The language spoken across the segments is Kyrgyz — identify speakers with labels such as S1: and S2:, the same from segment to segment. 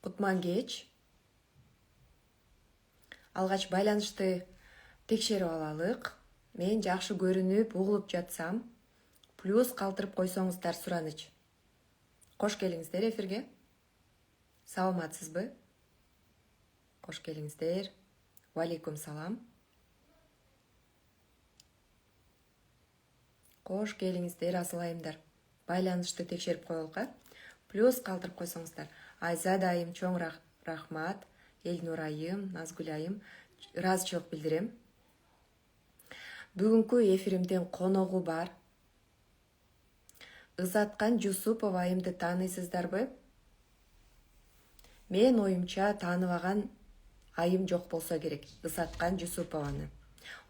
S1: Кутман кеч. Алгач байланышты текшерип алалык. Мен жакшы көрүнүп, угулуп жатсам, плюс калтырып койсоңуздар сураныч. Кош келиңиздер эфирге. Саламатсызбы? Кош келиңиздер. Валейкум салам. Кош келиңиздер, асылайымдар. Байланышты текшерип коелук. Плюс калтырып койсоңуздар. Айзада айым чоң рахмат. Элнур айым, Назгүл айым, ыраазычылык билдирем. Бүгүнкү эфиримдин коногу бар. Ызаткан Жусупова айымды тааныйсыздарбы? Мен оюмча тааныбаган айым жок болсо керек, Ызаткан Жусупованы.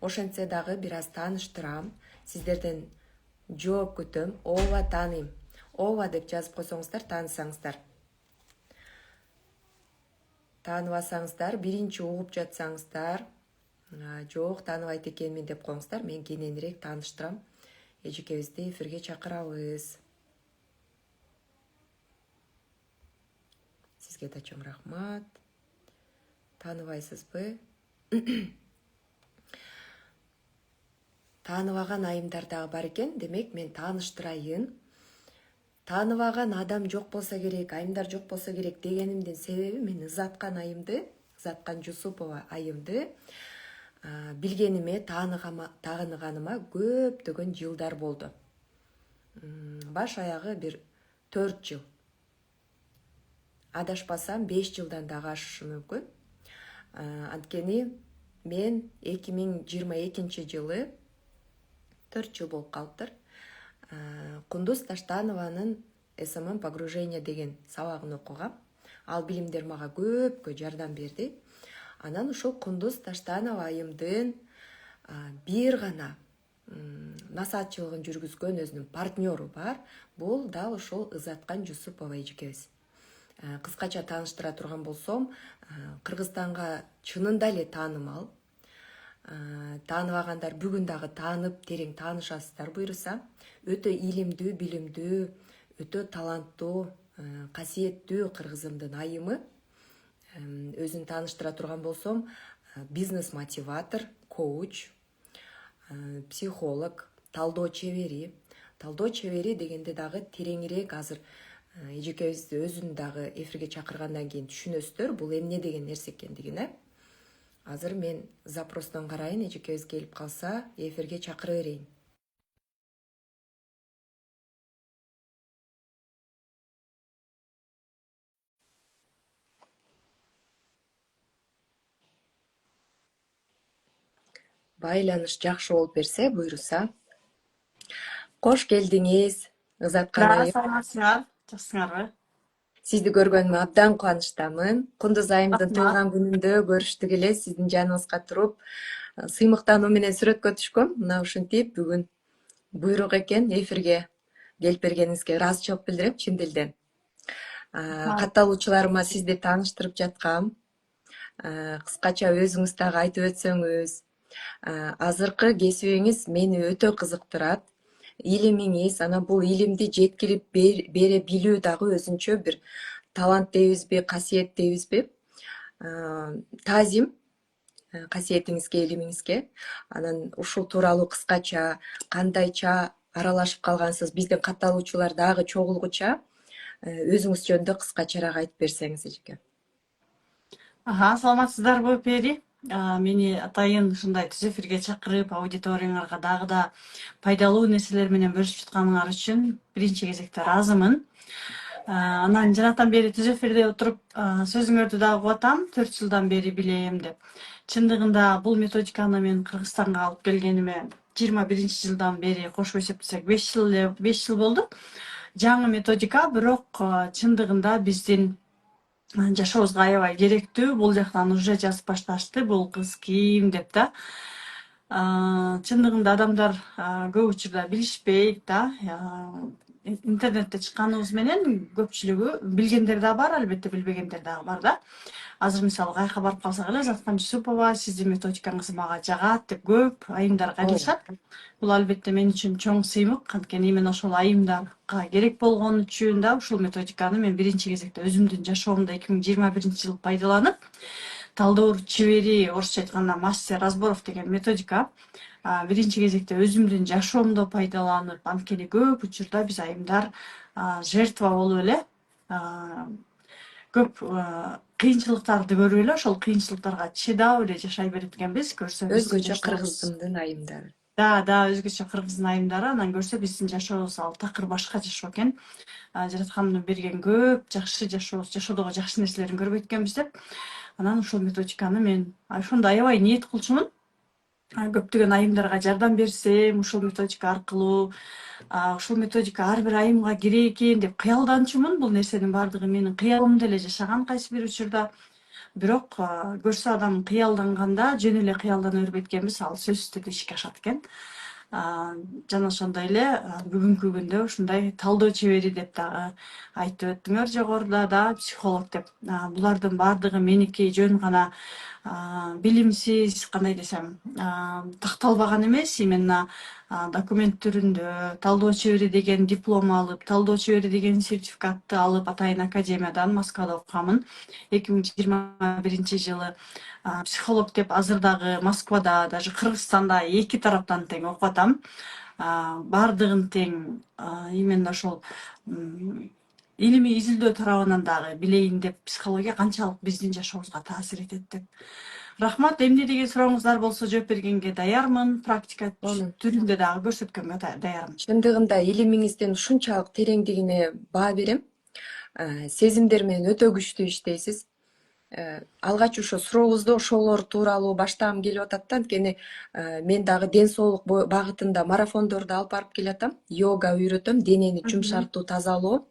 S1: Ошентсе дагы бир аз тааныштырам. Сиздерден жооп күтөм. Ооба тааныйм. Ооба деп жазып койсоңуздар, таанысаңыздар. Тааныбасаңыздар, биринчи угуп жатсаңыздар, жок тааныбайт экенмин деп коюңуздар. Мен кененирээк тааныштырам. Эжекебизди эфирге чакырабыз. Сизге да чоң рахмат. Тааныбайсызбы? Тааныбаган айымдар дагы бар экен. Демек, мен тааныштырайын. Тааныбаган адам жок болсо керек, айымдар жок болсо керек дегенимдин себеби мен Ызаткан айымды, Ызаткан Жусупова айымды билгениме, тааныганыма көптөгөн жылдар болду. Баш аягы бир 4 жыл. Адашпасам 5 жылдан дагы ашышы мүмкүн. Анткени мен 2022 жылы 4 жыл болуп калыптыр. Кундуз Таштанованын СММ погружение деген сабагын окугам. Ал билимдер мага көпкө жардам берди. Анан ушул Кундуз Таштанова айымдын бир гана насаатчылыгын жүргүзгөн өзүнүн партнеру бар. Бул дал ушул Ызаткан Жусупова эжекебиз. Кыскача тааныштыра турган болсом, Кыргызстанга чынында эле таанымал. Тааныбагандар бүгүн дагы таанып, терең таанышасыздар буйруса. Өтө илимдүү, билимдүү, өтө таланттуу, касиеттүү кыргызымдын айымы. Өзүн тааныштыра турган болсом, бизнес-мотиватор, коуч, психолог, талдоо чебери. Талдоо чебери дегенде дагы тереңирээк азыр эжекебизди өзүн дагы эфирге чакыргандан кийин түшүнөсүздөр, бул эмне деген нерсе экендигин. Азыр мен запростон карайын, эжекебиз келип калса, эфирге чакыра берейин. Байланыш жакшы болуп берсе, буйруса. Кош келдиңиз, Ызаткан айым.
S2: Саламатсыңар, жакшысыңарбы?
S1: Сизди көргөнүмө абдан кубанычтамын. Кундуз айымдын туулган күнүндө көрүштүк эле, сиздин жаныңызга туруп, сыймыктануу менен сүрөткө түшкөм. Мына ушинтип бүгүн буйрук экен эфирге келип бергениңизге ыраазычылык билдирем чын дилден. Катталуучуларыма сизди тааныштырып жаткам. Кыскача өзүңүз дагы айтып өтсөңүз. Азыркы кесибиңиз мени өтө кызыктырат. Илимиңиз, анан бул илимди жеткирип бере билүү дагы өзүнчө бир талант дейбизби, касиет дейбизби? Таазим касиетиңизге, илимиңизге. Анан ушул тууралуу кыскача, кандайча аралашып калгансыз, биздин катталуучулар дагы чогулгуча өзүңүз жөнүндө кыскачараак айтып берсеңиз эжеке.
S2: Саламатсыздарбы, Пери? Мени атайын ушундай түз эфирге чакырып, аудиторияңарга дагы да пайдалуу нерселер менен бөлүшүп жатканыңар үчүн биринчи кезекте ыраазымын. Анан жанатан бери түз эфирде отуруп сөзүңөрдү дагы угуп атам, 4 жылдан бери билем деп. Чындыгында бул методиканы мен Кыргызстанга алып келгениме 21 жылдан бери кошуп эсептесек 5 жыл болду. Жаңы методика, бирок чындыгында биздин жашообузга аябай керектүү. Бул жактан уже жазып башташты, бул кыз ким деп да. Чындыгында адамдар көп учурда билишпейт да. интернетте чыкканыбыз менен көпчүлүгү билгендер да бар, албетте билбегендер дагы бар да. Азыр мисалы каяка барып калсак эле Заткан Жусупова сиздин методикаңыз мага жагат деп көп айымдар кайрылышат. Бул албетте мен үчүн чоң сыймык, анткени именно ошол айымдарга керек болгон үчүн да ушул методиканы мен биринчи кезекте өзүмдүн жашоомдо 2021-жылы пайдаланып, талдоор чебери, орусча айтканда мастер Разборов деген методика биринчи кезекте өзүмдүн жашоомдо пайдаланып, анткени көп учурда биз айымдар жертва болуп эле көп кыйынчылыктарды көрүп эле ошол кыйынчылыктарга чыдап эле жашай берет экенбиз. Көрсө биздин
S1: Өзгөчө
S2: жашообуз
S1: кыргыздын айымдары.
S2: да өзгөчө кыргыздын айымдары, анан көрсө биздин жашообуз ал такыр башка жашоо экен. Жараткандын берген көп жакшы жашоодогу жакшы нерселерин көрбөйт экенбиз деп. Анан ушул методиканы мен ошондо аябай ниет кылчумун. Көптөгөн айымдарга жардам берсем, ушул методика аркылуу, ушул методика ар бир айымга керек экен деп кыялданчумун. Бул нерсенин баардыгы менин кыялымда эле жашаган кайсы бир учурда. Бирок көрсө адам кыялданганда жөн эле кыялдана бербейт экенбиз, ал сөзсүз түрдө ишке ашат экен. Жана ошондой эле бүгүнкү күндө ушундай талдоо чебери деп дагы айтып өттүңөр жогоруда да, психолог деп. Булардын баардыгы меники жөн гана билимсиз, кандай десем, такталбаган эмес, именно документ түрүндө талдоо чебери деген диплом алып, талдоо чебери деген сертификатты алып, Атайын академиядан Москвада окугамын. 2021-жылы психолог деп азыр дагы Москвада, даже Кыргызстанда эки тараптан тең окуп атам. Баардыгын тең именно ошол илимий изилдөө тарабынан дагы билейин деп, психология канчалык биздин жашообузга таасир этет деп. Рахмат. Эмне деген сурооңуздар болсо жооп бергенге даярмын. Практика түрүндө дагы көрсөткөнгө даярмын.
S1: Чындыгында илимиңиздин ушунчалык тереңдигине баа берем. Сезимдер менен өтө күчтүү иштейсиз. Алгач ошо сурообузду ошолор тууралуу баштагым келип атат да, анткени мен дагы ден соолук багытында марафондорду алып барып келатам. Йога үйрөтөм, денени жумшартуу, тазалоо.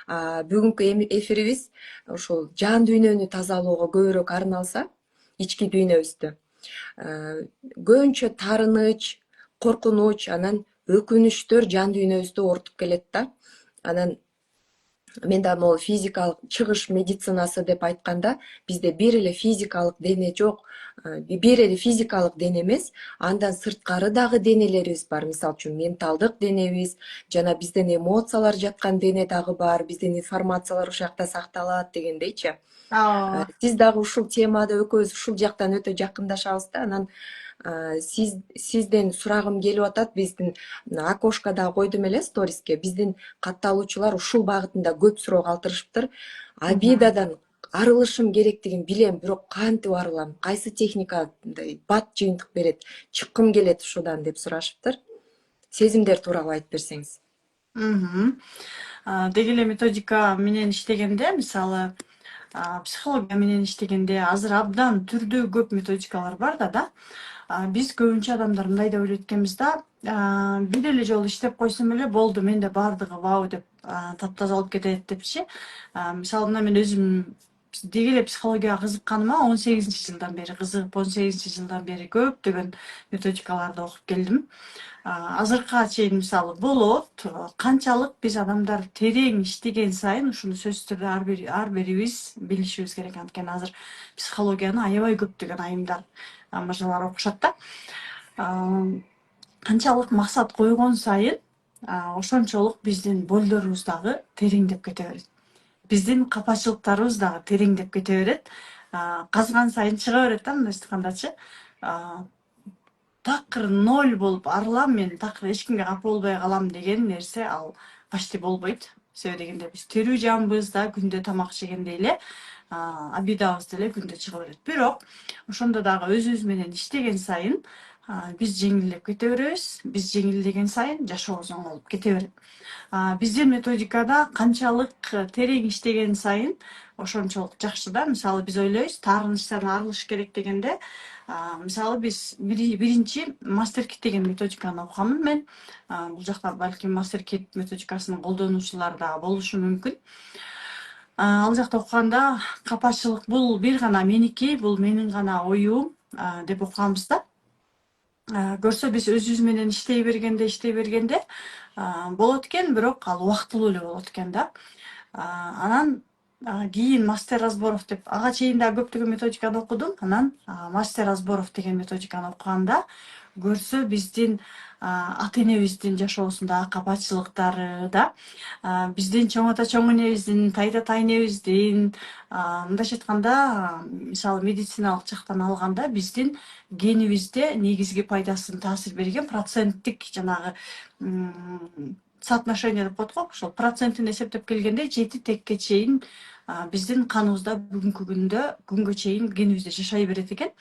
S1: Бүгүнкү эфирибиз ошол жан дүйнөнү тазалоого көбүрөөк арналса, ички дүйнөбүздү. Көбүнчө таарыныч, коркунуч, анан өкүнүчтөр жан дүйнөбүздү оорутуп келет да. Анан мен да могу физикалык чыгыш медицинасы деп айтканда, бизде бир эле физикалык дене жок, бир эле физикалык дене эмес, андан сырткары дагы денелерибиз бар. Мисалы үчүн менталдык денебиз, жана биздин эмоциялар жаткан дене дагы бар, биздин информациялар ушул жакта сакталат дегендейчи. Сиз дагы ушул темада экөөбүз ушул жактан өтө жакындашабыз да. Анан сизден сурагым келип атат. Биздин окошкада койдум эле сториске. Биздин катталуучулар ушул багытында көп суроо калтырышыптыр. Обидадан арылышым керектигин билем, бирок кантип арылам? Кайсы техника бат жыйынтык берет? Чыккым келет ушудан деп сурашыптыр. Сезимдер тууралуу айтып берсеңиз.
S2: Деги эле методика менен иштегенде, мисалы психология менен иштегенде азыр абдан түрдүү көп методикалар бар да. Биз көбүнчө адамдар мындай деп ойлойт экенбиз да, бир эле жолу иштеп койсом эле болду, менде баардыгы вау деп таптаза болуп кетет депчи. Мисалы мына мен өзүм деги эле психологияга кызыкканыма 18-жылдан бери кызыгып, 18-жылдан бери көптөгөн методикаларды окуп келдим. Азыркыга чейин мисалы болот, канчалык биз адамдар терең иштеген сайын ушуну сөзсүз түрдө ар бирибиз билишибиз керек. Анткени азыр психологияны аябай көптөгөн айымдар, мырзалар окушат да. Канчалык максат койгон сайын ошончолук биздин болдорубуз дагы тереңдеп кете берет. Биздин капачылыктарыбыз дагы тереңдеп кете берет. Казган сайын чыга берет да, мындайча айткандачы. Такыр ноль болуп арылам, мен такыр эч кимге капа болбой калам деген нерсе ал почти болбойт. Себеби дегенде биз тирүү жанбыз да, күндө тамак жегендей эле обидабыз деле күндө чыга берет. Бирок ошондо дагы өзүбүз менен иштеген сайын биз жеңилдеп кете беребиз. Биз жеңилдеген сайын жашообуз оңолуп кете берет. Биздин методикада канчалык терең иштеген сайын ошончолук жакшы да. Мисалы биз ойлойбуз, таарынычтан арылыш керек дегенде, мисалы биз биринчи мастер-кит деген методиканы окугамын мен. Бул жакта балким мастер-кит методикасынын колдонуучулары да болушу мүмкүн. Ал жакта окуганда капачылык бул бир гана меники, бул менин гана оюм деп окуганбыз да. көрсө биз өзүбүз менен иштей бергенде болот экен, бирок ал убактылуу эле болот экен да. Анан кийин мастер разборов деп ага чейин да көптөгөн методиканы окудум. Анан мастер разборов деген методиканы окуганда көрсө биздин ата энебиздин жашоосундагы капачылыктары да, биздин чоң ата чоң энебиздин, тайта тайнебиздин, мындайча айтканда, мисалы медициналык жактан алганда биздин генибизде негизги пайдасын таасир берген проценттик жанагы соотношение деп коет го, ошол процентин эсептеп келгенде 7 текке чейин биздин каныбызда күнгө чейин генибизде жашай берет экен.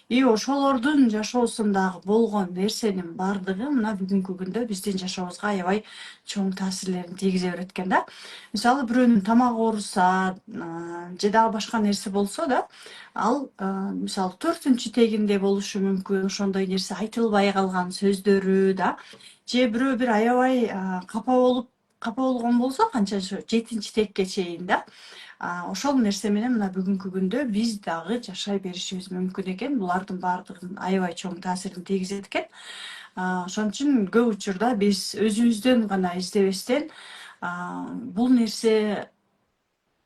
S2: И ошолордун жашоосундагы болгон нерсенин баардыгы мына бүгүнкү күндө биздин жашообузга аябай чоң таасирлерин тийгизе берет экен да. Мисалы бирөөнүн тамагы ооруса же дагы башка нерсе болсо да, ал мисалы 4-тегинде болушу мүмкүн, ошондой нерсе айтылбай калган сөздөрү да, же бирөө бир аябай капа болгон болсо канча 7-текке чейин да, ошол нерсе менен мына бүгүнкү күндө биз дагы жашай беришибиз мүмкүн экен. Булардын баардыгынын аябай чоң таасирин тийгизет экен. Ошон үчүн көп учурда биз өзүбүздөн гана издебестен бул нерсе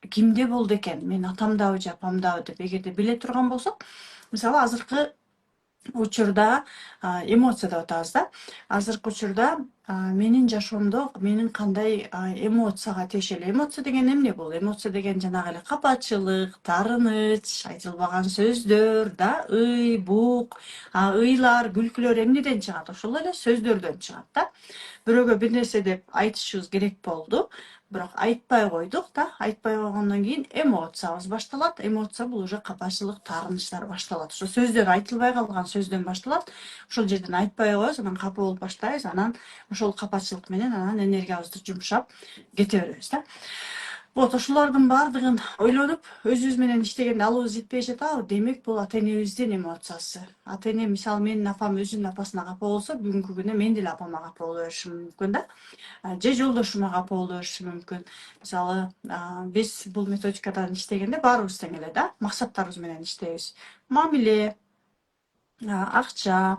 S2: кимде болду экен, менин атамдабы же апамдабы деп эгерде биле турган болсок, мисалы азыркы учурда эмоция деп атабыз да. Азыркы учурда менин жашоомдо менин кандай эмоцияга тиешелүү. Эмоция деген эмне бул? Эмоция деген жанагы эле капачылык, таарыныч, айтылбаган сөздөр да, бук, ыйлар, күлкүлөр эмнеден чыгат? Ошол эле сөздөрдөн чыгат да. Бирөөгө бир нерсе деп айтышыбыз керек болду, бирок айтпай койдук да. Айтпай койгондон кийин эмоциябыз башталат. Эмоция бул уже капачылык, таарынычтар башталат. Ошо сөздөр айтылбай калган сөздөн башталат. Ошол жерден айтпай коебуз, анан капа болуп баштайбыз, анан ошол капачылык менен анан энергиябызды жумшап кете беребиз да. Вот ошолордун баардыгын ойлонуп, өзүбүз менен иштегенде алыбыз жетпей жатабы? Демек, бул ата энебиздин эмоциясы. Ата эне, мисалы менин апам өзүнүн апасына капа болсо, бүгүнкү күндө мен деле апама капа боло беришим мүмкүн да. Же жолдошума капа боло беришим мүмкүн. Мисалы, биз бул методикадан иштегенде баарыбыз тең эле да, максаттарыбыз менен иштейбиз. Мамиле, акча,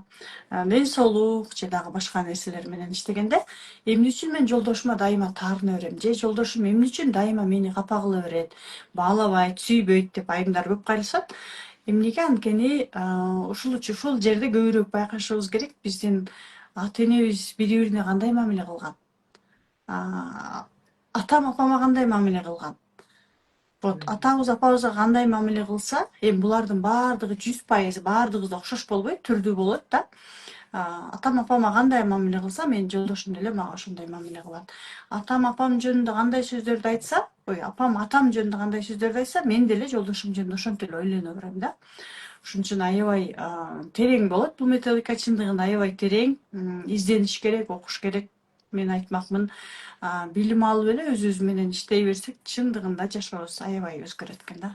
S2: ден соолук же дагы башка нерселер менен иштегенде, эмне үчүн мен жолдошума дайыма таарына берем, же жолдошум эмне үчүн дайыма мени капа кыла берет, баалабайт, сүйбөйт деп айымдар көп кайрылышат. Эмнеге? Анткени ушул жерде көбүрөөк байкашыбыз керек, биздин ата энебиз бири бирине кандай мамиле кылган, атам апама кандай мамиле кылган. Вот атабыз апабызга кандай мамиле кылса, эми булардын баардыгы 100% баардыгыбызда окшош болбойт, түрдүү болот да. Атам апама кандай мамиле кылса, менин жолдошум деле мага ошондой мамиле кылат. Атам апам жөнүндө кандай сөздөрдү айтса, апам атам жөнүндө кандай сөздөрдү айтса, мен деле жолдошум жөнүндө ошентип эле ойлоно берем да. Ошон үчүн аябай терең болот бул методика, чындыгында аябай терең, издениш керек, окуш керек. Мен айтмакмын, билим алып эле өзүбүз менен иштей берсек, чындыгында жашообуз аябай өзгөрөт экен да.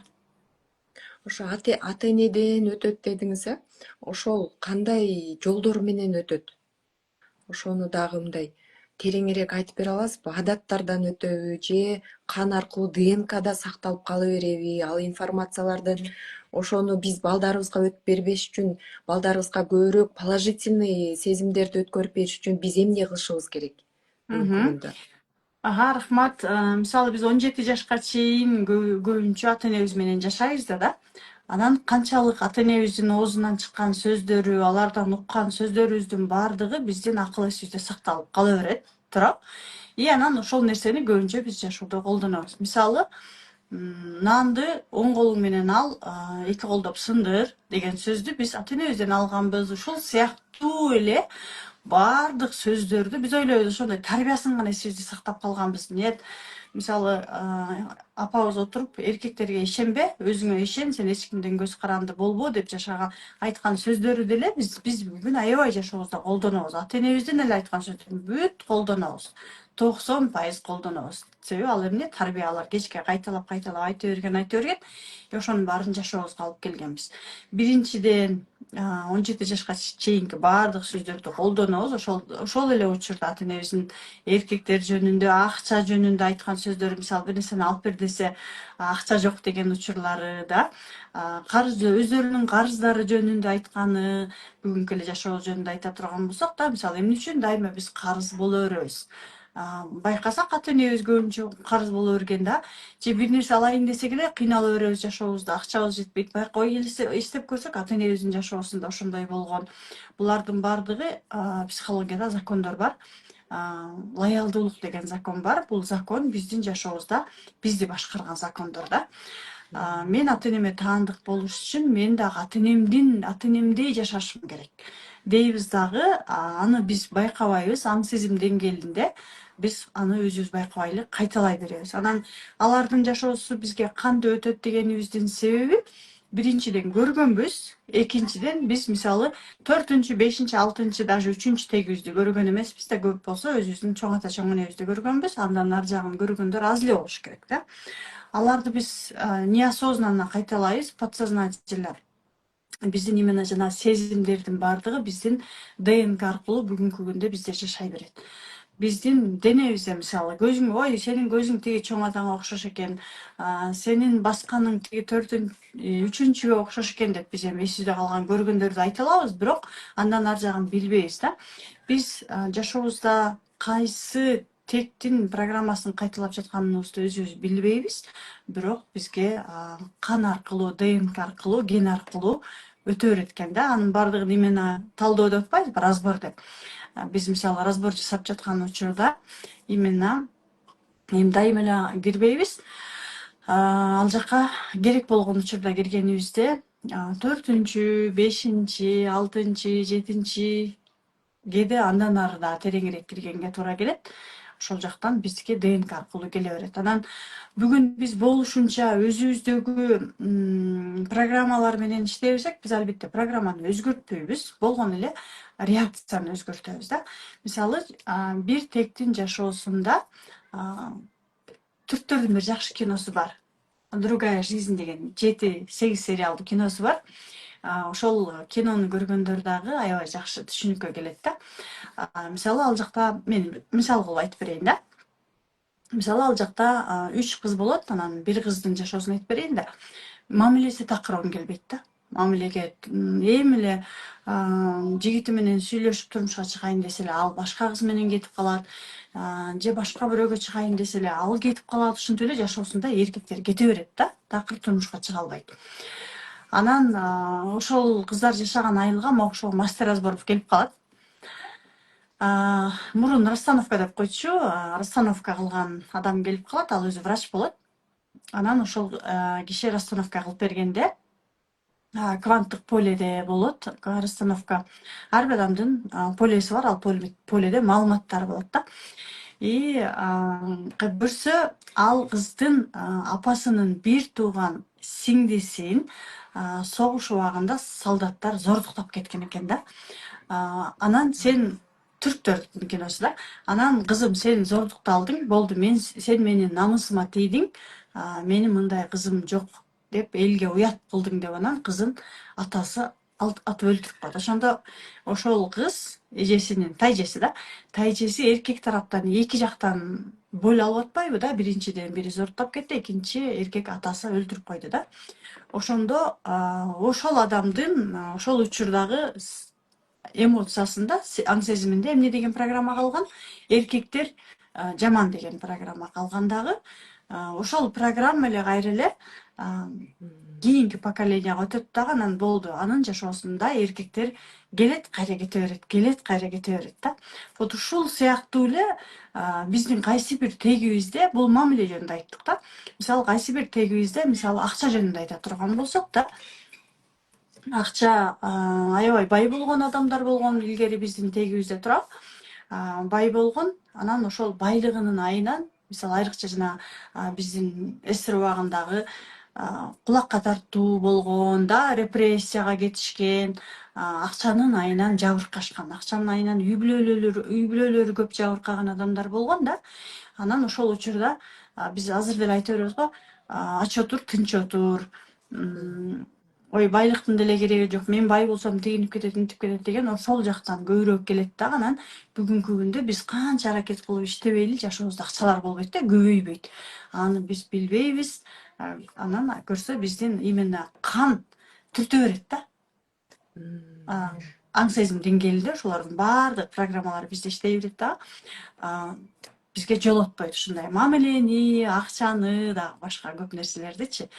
S1: Ошо ата энеден өтөт дедиңиз, ошол кандай жолдор менен өтөт? Ошону дагы мындай тереңирээк айтып бере аласызбы? Адаттардан өтөбү же кан аркылуу ДНКда сакталып кала береби? Ал информациялардын ошону биз балдарыбызга өтүп бербеш үчүн, балдарыбызга көбүрөөк положительный сезимдерди өткөрүп бериш үчүн биз эмне кылышыбыз керек бүгүнкү күндө?
S2: Рахмат. Мисалы биз 17 жашка чейин көбүнчө ата энебиз менен жашайбыз да. Анан канчалык ата энебиздин оозунан чыккан сөздөрү, алардан уккан сөздөрүбүздүн баардыгы биздин акыл эсибизде сакталып кала берет, туура. И анан ошол нерсени көбүнчө биз жашоодо колдонобуз. Мисалы, наанды оң колуң менен ал, эки колдоп сындыр деген сөздү биз ата энебизден алганбыз. Ушул сыяктуу эле баардык сөздөрдү биз ойлойбуз ошондой тарбиясын гана эсибизде сактап калганбыз. Нет, мисалы, апабыз отуруп эркектерге ишенбе, өзүңө ишен, сен эч кимден көз каранды болбо деп жашаган айткан сөздөрү деле биз бүгүн аябай жашообузда колдонобуз. Ата энебиздин эле айткан сөздөрүн бүт колдонобуз. 90% колдонобуз. Себеби ал эмне тарбиялар кечке кайталап айта берген ошонун баарын жашообузга алып келгенбиз. Биринчиден 17 жашка чейинки баардык сөздөрдү колдонобуз. Ошол эле учурда ата энебиздин эркектер жөнүндө, акча жөнүндө айткан сөздөрү, мисалы бир нерсени алып бер десе акча жок деген учурлары да, карыз өздөрүнүн карыздары жөнүндө айтканы, бүгүнкү эле жашоо жөнүндө айта турган болсок да, мисалы эмне үчүн дайыма биз карыз боло беребиз? Байкасак ата энебиз көбүнчө карыз боло берген да, же бир нерсе алайын десек эле кыйнала беребиз жашообузда, акчабыз жетпейт. Байкабай эстеп көрсөк ата энебиздин жашоосунда ошондой болгон. Булардын баардыгы психологияда закондор бар. Лоялдуулук деген закон бар. Бул закон биздин жашообузда бизди башкарган закондор да. Мен ата энеме таандык болуш үчүн мен дагы ата энемдей жашашым керек дейбиз дагы. Аны биз байкабайбыз, аң сезим деңгээлинде биз аны өзүбүз байкабай эле кайталай беребиз. Анан алардын жашоосу бизге кантип өтөт дегенибиздин себеби биринчиден көргөнбүз, экинчиден биз мисалы 4-чү, 5-чи, 6-чы, даже 3-чү тегибизди көргөн эмеспиз да, көп болсо өзүбүздүн чоң ата чоң энебизди көргөнбүз, андан ар жагын көргөндөр аз эле болуш керек да. Аларды биз неосознанно кайталайбыз, подсознательно. Биздин именно жана сезимдердин баардыгы биздин ДНК аркылуу бүгүнкү күндө бизде жашай берет. Биздин денебизде мисалы көзүң, ой, сенин көзүң тиги чоң атаңа окшош экен, сенин басканың тиги 3-чүгө окшош экен деп биз эми эсибизде калган көргөндөрдү айта алабыз, бирок андан ар жагын билбейбиз да. Биз жашообузда кайсы тектин программасын кайталап жатканыбызды өзүбүз билбейбиз, бирок бизге кан аркылуу, ДНК аркылуу, ген аркылуу өтө берет экен да. Анын баардыгын именно талдоо деп атпайбызбы, разбор деп. Биз мисалы разбор жасап жаткан учурда именно эми дайыма эле кирбейбиз. Ал жака керек болгон учурда киргенибизде 4-чү, 5-чи, 6-чы, 7-чи кээде андан ары да тереңирээк киргенге туура келет. Ошол жактан бизге ДНК аркылуу келе берет. Анан бүгүн биз болушунча өзүбүздөгү программалар менен иштебесек, биз албетте программаны өзгөртпөйбүз, болгон эле реакцияны өзгөртөбүз да. Мисалы бир тектин жашоосунда түрктөрдүн бир жакшы киносу бар. Другая жизнь деген 7-8 сериалдуу киносу бар. Ошол кинону көргөндөр дагы аябай жакшы түшүнүккө келет да. Мисалы ал жакта мен мисал кылып айтып берейин да. Мисалы ал жакта 3 кыз болот, анан бир кыздын жашоосун айтып берейин да. Мамилеси такыр келбейт да. Мамилеге эми эле жигити менен сүйлөшүп турмушка чыгайын десе эле ал башка кыз менен кетип калат, же башка бирөөгө чыгайын десе эле ал кетип калат. Ушинтип эле жашоосунда эркектер кете берет да, такыр турмушка чыга албайт. Анан ошол кыздар жашаган айылга могу мастер разборов келип калат. Мурун расстановка деп койчу, расстановка кылган адам келип калат, ал өзү врач болот. Анан ошол киши расстановка кылып бергенде кванттык поледе болот расстановка. Ар бир адамдын полеси бар, ал поледе маалыматтар болот да. И көрсө ал кыздын апасынын бир тууган сиңдисин согуш убагында солдаттар зордуктап кеткен экен да. Анан сен түрктөрдүн киносу да. Анан кызым сен зордукталдың, болду, сен менин намысыма тийдиң, менин мындай кызым жок деп элге уят кылдың деп анан кызын атасы атып өлтүрүп коет. Ошондо ошол кыз эжесинин тайжеси да, тайжеси эркек тараптан эки жактан боло алып атпайбы да. Биринчиден бири зордуктап кетти, экинчи эркек атасы өлтүрүп койду да. Ошондо ошол адамдын ошол учурдагы эмоциясында, аң сезиминде эмне деген программа калган? Эркектер жаман деген программа калган дагы. Ошол программа эле кайра эле кийинки поколенияга өтөт дагы. Анан болду, анын жашоосунда эркектер келет, кайра кете берет, келет, кайра кете берет да. Вот ушул сыяктуу эле биздин кайсы бир тегибизде, бул мамиле жөнүндө айттык да. Мисалы кайсы бир тегибизде, мисалы акча жөнүндө айта турган болсок да, акча аябай бай болгон адамдар болгон илгери биздин тегибизде турат. Бай болгон, анан ошол байлыгынын айынан, мисалы айрыкча жана биздин СССР убагындагы кулакка тартуу болгон да, репрессияга кетишкен, акчанын айынан жабыркашкан, акчанын айынан үй бүлөлөрү көп жабыркаган адамдар болгон да. Анан ошол учурда биз азыр деле айта беребиз го, ач отур, тынч отур, ой байлыктын деле кереги жок, мен бай болсом тигинип кетет, мынтип кетет деген ошол жактан көбүрөөк келет да. Анан бүгүнкү күндө биз канча аракет кылып иштебейли жашообузда акчалар болбойт да, көбөйбөйт. Аны биз билбейбиз. Анан көрсө биздин именно кан түртө берет да. Аң сезим деңгээлинде ошолордун баардык программалары бизде иштей берет да. Бизге жолотпойт ушундай мамилени, акчаны да башка көп нерселердичи.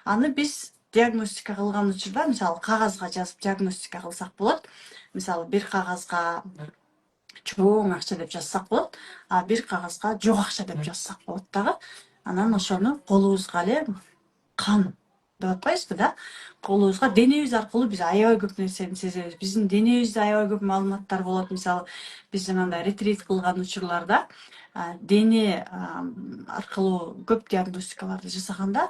S2: Аны биз диагностика кылган учурда, мисалы кагазга жазып диагностика кылсак болот. Мисалы бир кагазга чоң акча деп жазсак болот, а бир кагазга жок акча деп жазсак болот дагы. Анан ошону колубузга эле кан деп атпайбызбы да, колубузга денебиз аркылуу биз аябай көп нерсени сезебиз. Биздин денебизде аябай көп маалыматтар болот. Мисалы биз жанагындай ретрит кылган учурларда дене аркылуу көп диагностикаларды жасаганда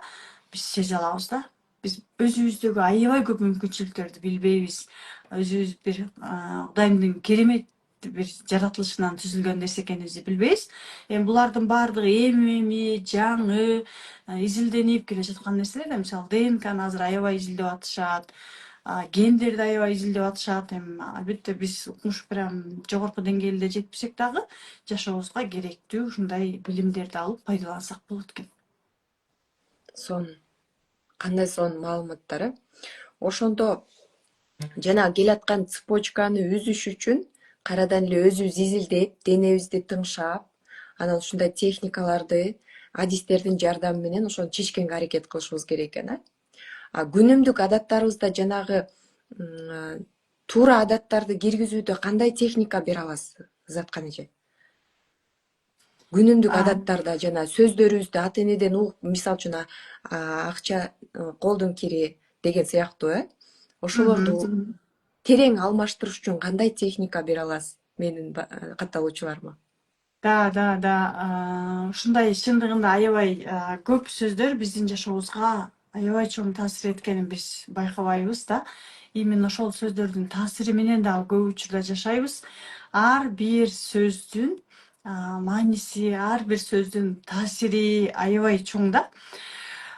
S2: биз сезе алабыз да. Биз өзүбүздөгү аябай көп мүмкүнчүлүктөрдү билбейбиз. Өзүбүз бир Кудайдын керемет бир жаратылышынан түзүлгөн нерсе экенибизди билбейбиз. Эми булардын баардыгы эми жаңы изилденип келе жаткан нерселер да. Мисалы ДНКны азыр аябай изилдеп атышат, гендерди аябай изилдеп атышат. Эми албетте биз укмуш прям жогорку деңгээлде жетпесек дагы жашообузга керектүү ушундай билимдерди алып пайдалансак болот экен.
S1: Кандай сонун маалыматтар. Ошондо жана келаткан цепочканы үзүш үчүн кайрадан эле өзүбүз изилдеп, денебизди тыңшап, анан ушундай техникаларды, адистердин жардамы менен ошону чечкенге аракет кылышыбыз керек экен. Күнүмдүк адаттарыбызда жанагы туура адаттарды киргизүүдө кандай техника бере аласыз, Заткан эже? Күнүмдүк адаттарда жана сөздөрүбүздү ата энеден угуп, мисалы үчүн акча колдун кири деген сыяктуу, ошолорду терең алмаштырыш үчүн кандай техника бере аласыз менин катталуучуларыма?
S2: Ушундай чындыгында аябай көп сөздөр биздин жашообузга аябай чоң таасир эткенин биз байкабайбыз да. Именно ошол сөздөрдүн таасири менен дагы көп учурда жашайбыз. Ар бир сөздүн мааниси, ар бир сөздүн таасири аябай чоң да.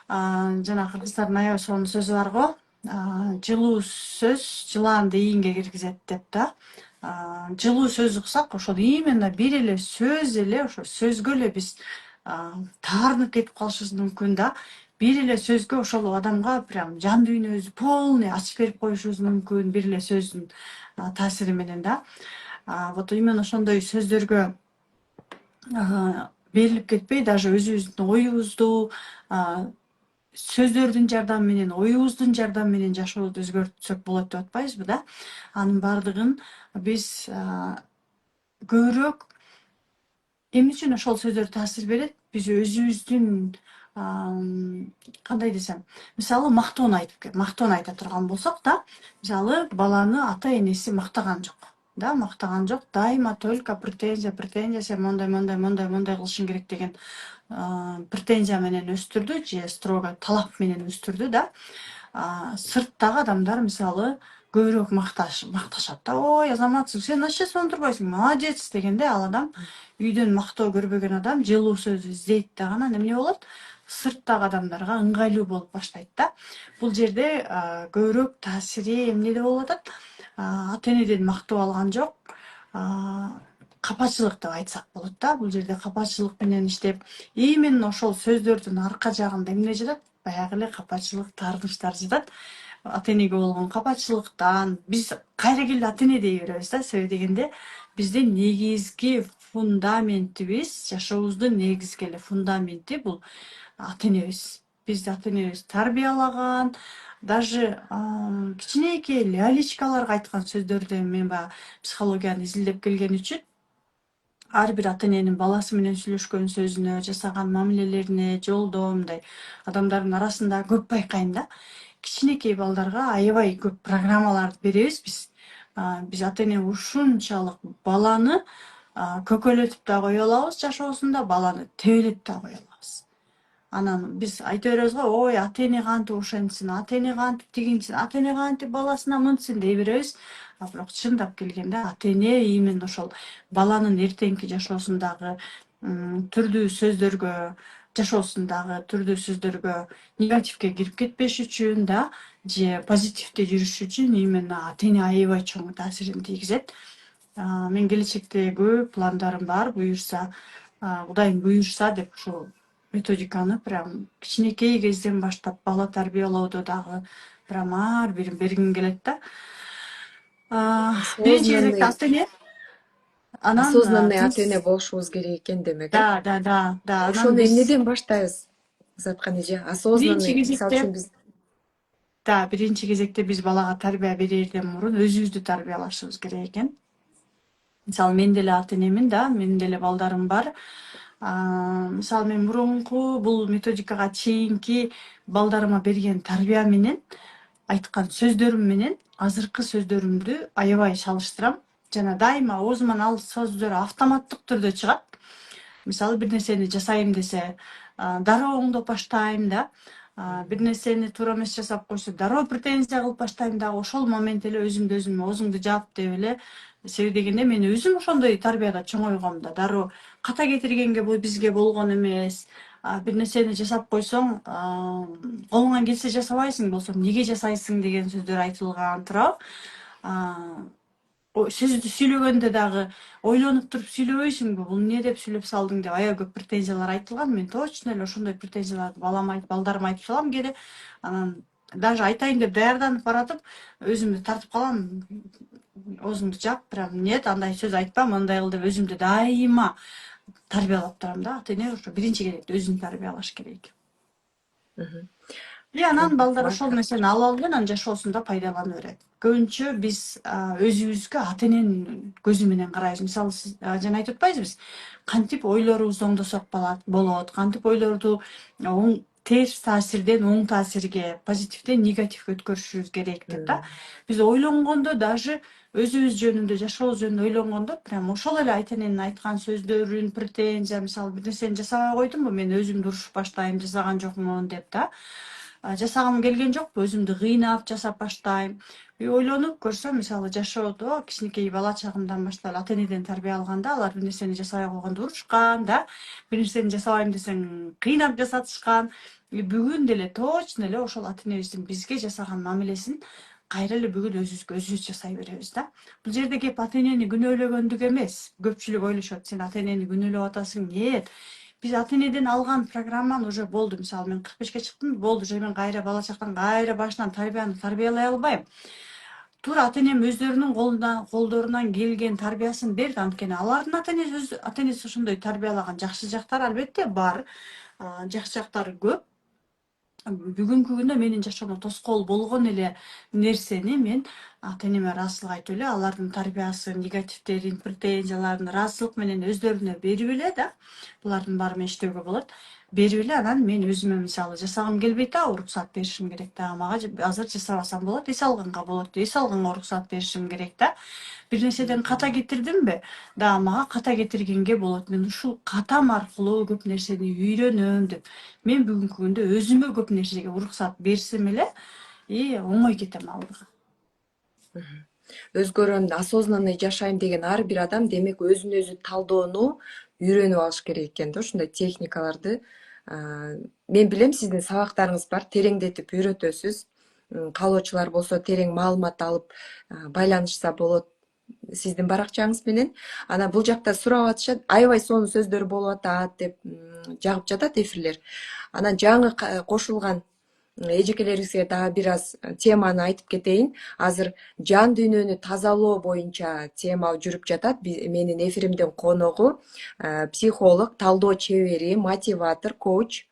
S2: Жана кыргыздардын аябай сонун сөзү бар го, жылуу сөз жылаанды ийинге киргизет деп да. Жылуу сөз уксак, ошол именно бир эле сөз эле, ошо сөзгө эле биз таарынып кетип калышыбыз мүмкүн да. Бир эле сөзгө ошол адамга прям жан дүйнөбүздү полный ачып берип коюшубуз мүмкүн бир эле сөздүн таасири менен да. Вот именно ошондой сөздөргө берилип кетпей, даже өзүбүздүн оюбузду сөздөрдүн жардамы менен, оюбуздун жардамы менен жашообузду өзгөртсөк болот деп атпайбызбы да. Анын баардыгын биз көбүрөөк эмне үчүн ошол сөздөр таасир берет? Биз өзүбүздүн кандай десем, мисалы мактоону айта турган болсок да, мисалы баланы ата энеси мактаган жок. Дайыма только претензия, сен мондай кылышың керек деген претензия менен өстүрдү же строго талап менен өстүрдү да. Сырттагы адамдар мисалы көбүрөөк макташат да. Ой, азаматсың, сен вообще сонтурбайсың, молодец дегенде, ал адам үйдөн мактоо көрбөгөн адам жылуу сөз издейт дагы анан эмне болот? Сырттагы адамдарга ыңгайлуу болуп баштайт да. Бул жерде көбүрөөк таасири эмнеде болуп атат? Ата энеден мактоо алган жок, капачылык деп айтсак болот да. Бул жерде капачылык менен иштеп, именно ошол сөздөрдүн арка жагында эмне жатат? Баягы эле капачылык, таарынычтар жатат. Ата энеге болгон капачылыктан биз кайра келип ата эне дей беребиз да. Себеби дегенде биздин негизги фундаментибиз, жашообуздун негизги эле фундаменти бул ата энебиз. Бизди ата энебиз тарбиялаган. Даже кичинекей лялечкаларга айткан сөздөрдү мен баягы психологияны изилдеп келген үчүн ар бир ата эненин баласы менен сүйлөшкөн сөзүнө, жасаган мамилелерине, жолдоо мындай адамдардын арасында көп байкайм да. Кичинекей балдарга аябай көп программаларды беребиз биз. Биз ата эне ушунчалык баланы көкөлөтүп да кое алабыз жашоосунда, баланы тебелеп да кое алабыз. Анан биз айта беребиз го, ой ата эне кантип ошентсин, ата эне кантип тигинтсин, ата эне кантип баласына мынтсин дей беребиз. Бирок чындап келгенде ата эне именно ошол баланын эртеңки жашоосундагы түрдүү сөздөргө, жашоосундагы түрдүү сөздөргө негативге кирип кетпеш үчүн да же позитивде жүрүш үчүн именно ата эне аябай чоң таасирин тийгизет. Мен келечекте көп пландарым бар, буюрса, Кудайым буюрса деп ушул методиканы прям кичинекей кезден баштап бала тарбиялоодо дагы прям ар бирин бергим келет да. Биринчи кезекте
S1: осознанный
S2: ата эне, анан
S1: осознанный
S2: тынч.
S1: ата эне болушубуз керек экен демек, э?
S2: Да, анан
S1: Ошону
S2: биз
S1: эмнеден баштайбыз? Заткан эже,
S2: биринчи
S1: осознанный, мисалы
S2: кезекте
S1: үчүн биз
S2: биринчи кезекте биз балага тарбия берерден мурун өзүбүздү тарбиялашыбыз керек экен. Мисалы мен деле ата энемин да, менин деле балдарым бар. Мисалы мен мурунку бул методикага чейинки балдарыма берген тарбия менен айткан сөздөрүм менен азыркы сөздөрүмдү аябай салыштырам. Жана дайыма оозуман ал сөздөр автоматтык түрдө чыгат. Мисалы бир нерсени жасайм десе, дароо оңдоп баштайм да. Бир нерсени туура эмес жасап койсо, дароо претензия кылып баштайм дагы. Ошол момент эле өзүмдү өзүм оозуңду жап деп эле. Себеби дегенде мен өзүм ошондой тарбияда чоңойгом да. Дароо ката кетиргенге бул бизге болгон эмес. Бир нерсени жасап койсоң, колуңан келсе жасабайсың, болсо эмнеге жасайсың деген сөздөр айтылган туурабы. Сөздү сүйлөгөндө дагы ойлонуп туруп сүйлөбөйсүңбү, бул эмне деп сүйлөп салдың деп аябай көп претензиялар айтылган. Мен точно эле ошондой претензияларды балдарыма айтып салам кээде. Анан даже айтайын деп даярданып баратып, өзүмдү тартып калам. Оозуңду жап, прям нет, андай сөз айтпа, мындай кыл деп өзүмдү дайыма тарбиялап турам да. Ата эне ошо биринчи кезекте өзүн тарбиялаш керек. Анан
S1: Чоң
S2: балдар
S1: рахмат.
S2: ошол нерсени ала алып анан жашоосунда пайдалана берет. Көбүнчө биз өзүбүзгө ата эненин көзү менен карайбыз. Мисалы сиз жана айтып атпайсызбы, кантип ойлорубузду оңдосок болот, кантип ойлорду терс таасирден оң таасирге, позитивден негативге өткөрүшүбүз керек деп да. Биз ойлонгондо даже өзүбүз жөнүндө, жашообуз жөнүндө ойлонгондо прям ошол эле ата эненин айткан сөздөрүн, претензия, мисалы бир нерсени жасабай койдумбу, мен өзүмдү урушуп баштайм, жасаган жокмун деп да. Жасагым келген жокпу, өзүмдү кыйнап жасап баштайм. Ойлонуп көрсөм, мисалы жашоодо кичинекей бала чагымдан баштап ата энеден тарбия алганда, алар бир нерсени жасабай койгондо урушкан да, бир нерсени жасабайм десең кыйнап жасатышкан. Бүгүн деле точно эле ошол ата энебиздин бизге жасаган мамилесин кайра эле бүгүн өзүбүзгө өзүбүз жасай беребиз да. Бул жерде кеп ата энени күнөөлөгөндүк эмес. Көпчүлүк ойлошот, сен ата энени күнөөлөп атасың. Нет. Биз ата энеден алган программаны уже болду. Мисалы мен 45-ке чыктым, болду. Уже мен кайра бала чактан кайра башынан тарбиялай албайм. Туура ата энем өздөрүнүн колдорунан келген тарбиясын берди. Анткени алардын ата энеси ошондой тарбиялаган. Жакшы жактары албетте бар. Жакшы жактары көп. Бүгүнкү күндө менин жашоомо тоскоол болгон эле нерсени мен ата энеме ыраазычылык айтып эле, алардын тарбиясын, негативдерин, претензияларын ыраазычылык менен өздөрүнө берип эле да, булардын баары менен иштөөгө болот. Берип эле анан мен өзүмө мисалы жасагым келбейт, уруксаат беришим керек да, мага азыр жасабасам болот, эс алганга болот, эс алганга уруксаат беришим керек да. Бир нерседен ката кетирдимби, дагы мага ката кетиргенге болот. Мен ушул катам аркылуу көп нерсени үйрөнөм деп. Мен бүгүнкү күндө өзүмө көп нерсеге уруксаат берсем эле, оңой кетем алдыга.
S1: Өзгөрөм, осознанный жашайм деген ар бир адам демек өзүн өзү талдоону үйрөнүп алыш керек экен да, ушундай техникаларды. Мен билем сиздин сабактарыңыз бар, тереңдетип үйрөтөсүз. Каалоочулар болсо терең маалымат алып байланышса болот сиздин баракчаңыз менен. Анан бул жакта сурап атышат, аябай сонун сөздөр болуп атат деп жагып жатат эфирлер. Анан жаңы кошулган эжекелерибизге дагы бир аз теманы айтып кетейин. Азыр жан дүйнөнү тазалоо боюнча тема жүрүп жатат. Менин эфиримдин коногу психолог, талдоо чебери, мотиватор, коуч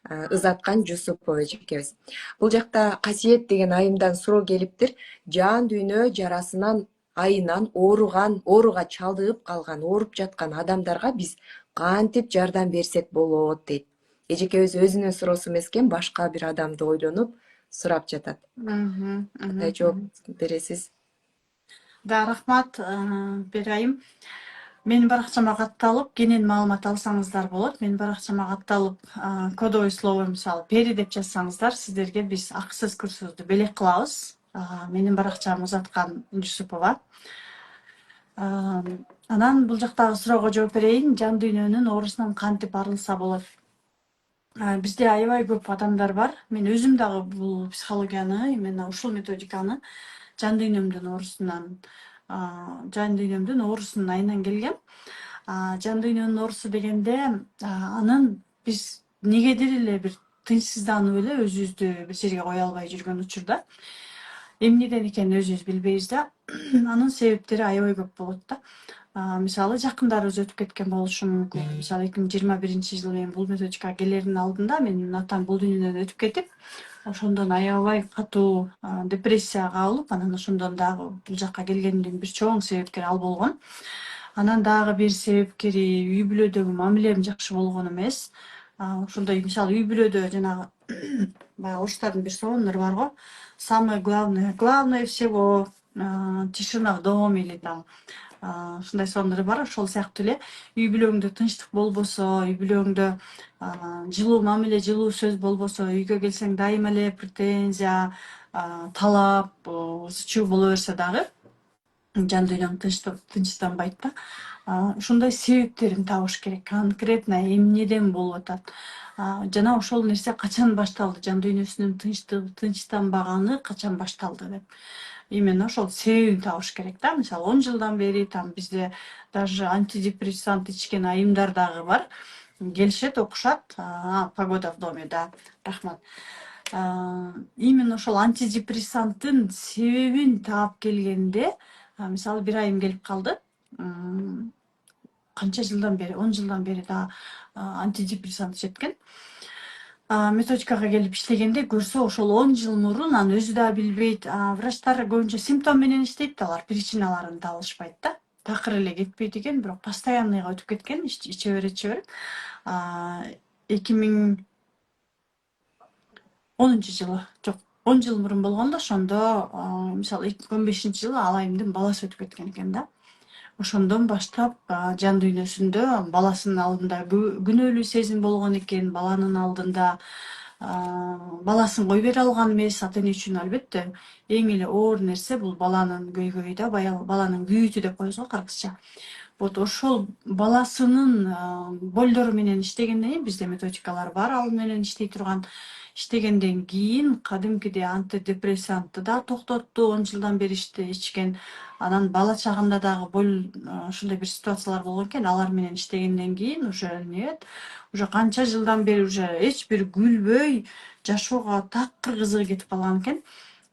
S1: Ызаткан Жусупова эжекебиз. Бул жакта касиет деген айымдан суроо келиптир. Жан дүйнө жарасынан, айынан ооруга чалдыгып калган, ооруп жаткан адамдарга биз кантип жардам берсек болот дейт. Эжекебиз өзүнүн суроосу эмес экен, башка бир адамды ойлонуп сурап жатат. Кандай жооп бересиз?
S2: Да, рахмат, Берайым. Менин баракчама катталып, кенен маалымат алсаңыздар болот. Менин баракчама катталып, кодовый слово мисалы пери деп жазсаңыздар, сиздерге биз акысыз курсубузду белек кылабыз. Менин баракчам Узаткан Жусупова. Анан бул жактагы суроого жооп берейин. Жан дүйнөнүн оорусунан кантип арылса болот? Бизде аябай көп адамдар бар. Мен өзүм дагы бул психологияны, именно ушул методиканы жан дүйнөмдүн оорусунан, жан дүйнөмдүн оорусунун айынан келгем. Жан дүйнөнүн оорусу дегенде, анын биз негедир эле бир тынчсызданып эле өзүбүздү бир жерге кое албай жүргөн учурда эмнеден экенин өзүбүз билбейбиз да. Анын себептери аябай көп болот да. Мисалы жакындарыбыз өтүп кеткен болушу мүмкүн. Мисалы 2021-жылы мен бул методикага келердин алдында менин атам бул дүйнөдөн өтүп кетип, ошондон аябай катуу депрессияга кабылып, анан ошондон дагы бул жакка келгенимдин бир чоң себепкери ал болгон. Анан дагы бир себепкери үй бүлөдөгү мамилем жакшы болгон эмес. Ошондой мисалы үй бүлөдө жанагы баягы орустардын бир сонунуру бар го. Самое главное всего тишина в доме или там ушундай сонунуру бар. Ошол сыяктуу эле үй бүлөңдө тынчтык болбосо, үй бүлөңдө жылуу мамиле, жылуу сөз болбосо, үйгө келсең дайыма эле претензия, талап, чуу боло берсе дагы жан дүйнөң тынчтанбайт да. Ушундай себептерин табыш керек. Конкретно эмнеден болуп атат? Жана ошол нерсе качан башталды? Жан дүйнөсүнүн тынчтанбаганы качан башталды деп. Именно ошол себебин табыш керек да. Мисалы 10 жылдан бери там бизде даже антидепрессант ичкен айымдар дагы бар. Келишет, окушат. Погода в доме, да. Рахмат. Именно ошол антидепрессанттын себебин таап келгенде, мисалы бир айым келип калды. Канча жылдан бери, 10 жылдан бери да антидепрессант ичеткен. Методикага келип иштегенде көрсө, ошол 10 жыл мурун аны өзү да билбейт. Врачтар көбүнчө симптом менен иштейт да, алар причиналарын табышпайт да. Такыр эле кетпейт экен, бирок постоянныйга өтүп кеткен, иче берет. 2010 жылы, жок, 10 жыл мурун болгондо, ошондо мисалы 2015-жылы ал айымдын баласы өтүп кеткен экен да. Ошондон баштап жан дүйнөсүндө баласынын алдында күнөөлүү сезим болгон экен, баланын алдында баласын кой бере алган эмес. Ата эне үчүн албетте эң эле оор нерсе бул баланын көйгөйү да, баланын күйүтү деп коебуз го кыргызча. Вот ошол баласынын болдору менен иштегенден кийин, бизде методикалар бар ал менен иштей турган. Иштегенден кийин кадимкидей антидепрессантты да токтотту, 10 жылдан бери ичкен. Анан бала чагында дагы ушундай бир ситуациялар болгон экен. Алар менен иштегенден кийин уже канча жылдан бери уже эч бир күлбөй жашоого такыр кызыгы кетип калган экен.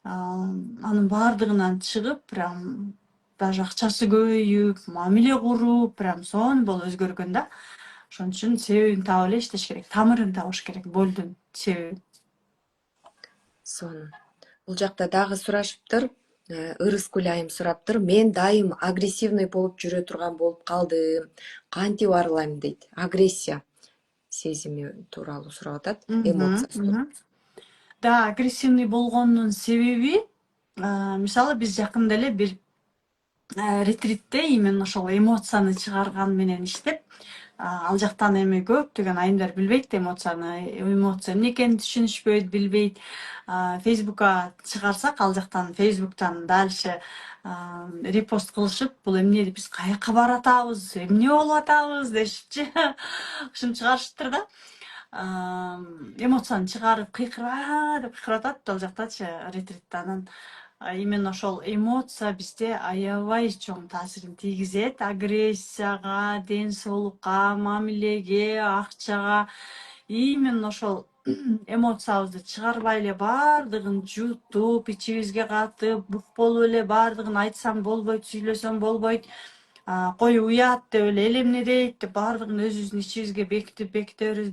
S2: Анын баардыгынан чыгып, прям даже акчасы көбөйүп, мамиле куруп, прям сонун болуп өзгөргөн да. Ошон үчүн себебин таап эле иштеш керек, тамырын табыш керек, болдун себебин.
S1: Сонун. Бул жакта дагы сурашыптыр. Ырыскүл айым сураптыр. Мен дайым агрессивный болуп жүрө турган болуп калдым. Кантип арылайм дейт. Агрессия сезими тууралуу сурап атат. Эмоциясы.
S2: Да, агрессивный болгонунун себеби, мисалы биз жакында эле бир ретритте именно ошол эмоцияны чыгарган менен иштеп, ал жактан эми көптөгөн айымдар билбейт эмоция эмне экенин түшүнүшпөйт, билбейт. Фейсбукка чыгарсак, ал жактан Фейсбуктан дальше репост кылышып, бул эмне, биз каяка баратабыз, эмне болуп атабыз дешипчи. Ушинтип чыгарышыптыр да. Эмоцияны чыгарып кыйкыра деп кыйкырып атат ал жактачы, ретритте. Анан именно ошол эмоция бизде аябай чоң таасирин тийгизет. Агрессияга, ден соолукка, мамилеге, акчага. Именно ошол эмоциябызды чыгарбай эле баардыгын жутуп, ичибизге катып, бук болуп эле баардыгын айтсам болбойт, сүйлөсөм болбойт, кой уят деп эле, эл эмне дейт деп баардыгын өзүбүздүн ичибизге беките беребиз,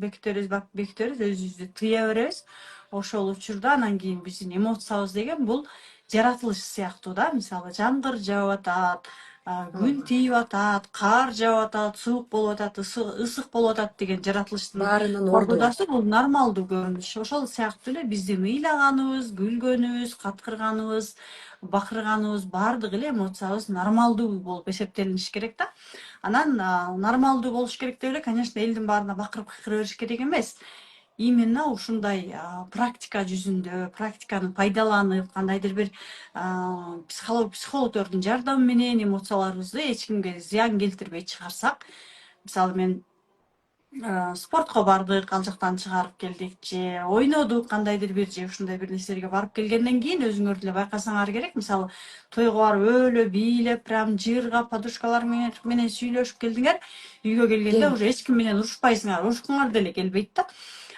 S2: өзүбүздү тыя беребиз. Ошол учурда анан кийин биздин эмоциябыз деген бул жаратылыш сыяктуу да. Мисалы жамгыр жаап атат, күн тийип атат, кар жаап атат, суук болуп атат, ысык болуп атат деген жаратылыштын
S1: баарынын орду.
S2: формуласы бул нормалдуу көрүнүш. Ошол сыяктуу эле биздин ыйлаганыбыз, күлгөнүбүз, каткырганыбыз, бакырганыбыз баардык эле эмоциябыз нормалдуу болуп эсептелиниш керек да. Анан нормалдуу болуш керек деп эле, конечно, элдин баарына бакырып кыйкыра бериш керек эмес. Именно ушундай практика жүзүндө, практиканы пайдаланып, кандайдыр бир психологдордун жардамы менен эмоцияларыбызды эч кимге зыян келтирбей чыгарсак, мисалы мен спортко бардык, ал жактан чыгарып келдик, же ойнодук кандайдыр бир, же ушундай бир нерселерге барып келгенден кийин өзүңөр деле байкасаңар керек. Мисалы тойго барып өлө бийлеп, прям жыргап, подружкалар менен сүйлөшүп келдиңер, үйгө келгенде
S1: Кем?
S2: уже эч ким менен урушпайсыңар, урушкуңар деле келбейт да.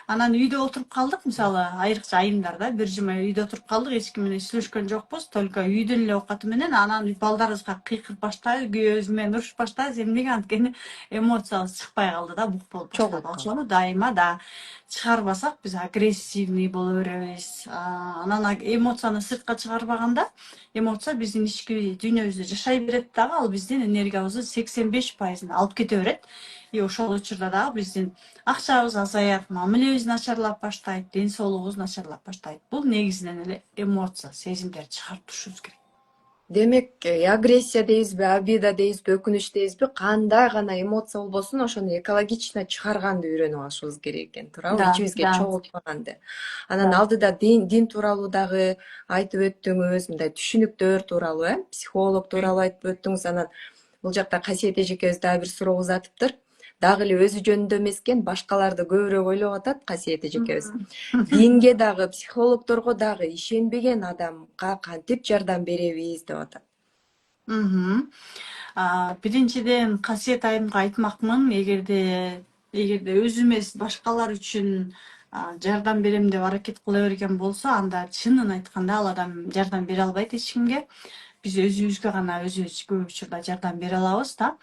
S2: Анан үйдө отуруп калдык, мисалы айрыкча айымдарда бир жума үйдө отуруп калдык, эч ким менен сүйлөшкөн жокпуз, только үйдүн эле оокаты менен. Анан балдарыбызга кыйкырып баштайбыз, күйөөбүз менен урушуп баштайбыз. Эмнеге? Анткени эмоциябыз чыкпай калды да, бук болуп баштады.
S1: Чогулуп калды.
S2: Ошону дайыма да чыгарбасак биз агрессивный боло беребиз. Анан эмоцияны сыртка чыгарбаганда, эмоция биздин ички дүйнөбүздө жашай берет дагы, ал биздин энергиябыздын 85% алып кете берет. И ошол учурда дагы биздин акчабыз азаят, мамилебиз начарлап баштайт, ден соолугубуз начарлап баштайт. Бул негизинен эле эмоция, сезимдерди чыгарып турушубуз керек.
S1: Демек, агрессия дейбизби, обида дейбизби, өкүнүч дейбизби, кандай гана эмоция болбосун, ошону экологично чыгарганды үйрөнүп алышыбыз керек экен, туурабы?
S2: Да,
S1: Ичибизге
S2: да,
S1: чогултпаганды. Анан
S2: да.
S1: алдыда дин тууралуу дагы айтып өттүңүз, мындай түшүнүктөр тууралуу, психолог тууралуу айтып өттүңүз. Анан бул жакта Касиет эжекебиз дагы бир суроо узатыптыр. Дагы эле өзү жөнүндө эмес экен, башкаларды көбүрөөк ойлоп атат Касиет эжекебиз. Динге дагы, психологдорго дагы ишенбеген адамга кантип жардам беребиз деп атат.
S2: Мгм. Биринчиден Касиет айымга айтмакмын, эгерде өзү эмес башкалар үчүн жардам берем деп аракет кыла берген болсо, анда чынын айтканда ал адам жардам бере албайт эч кимге. Биз өзүбүзгө гана өзүбүз көп учурда жардам бере алабыз да.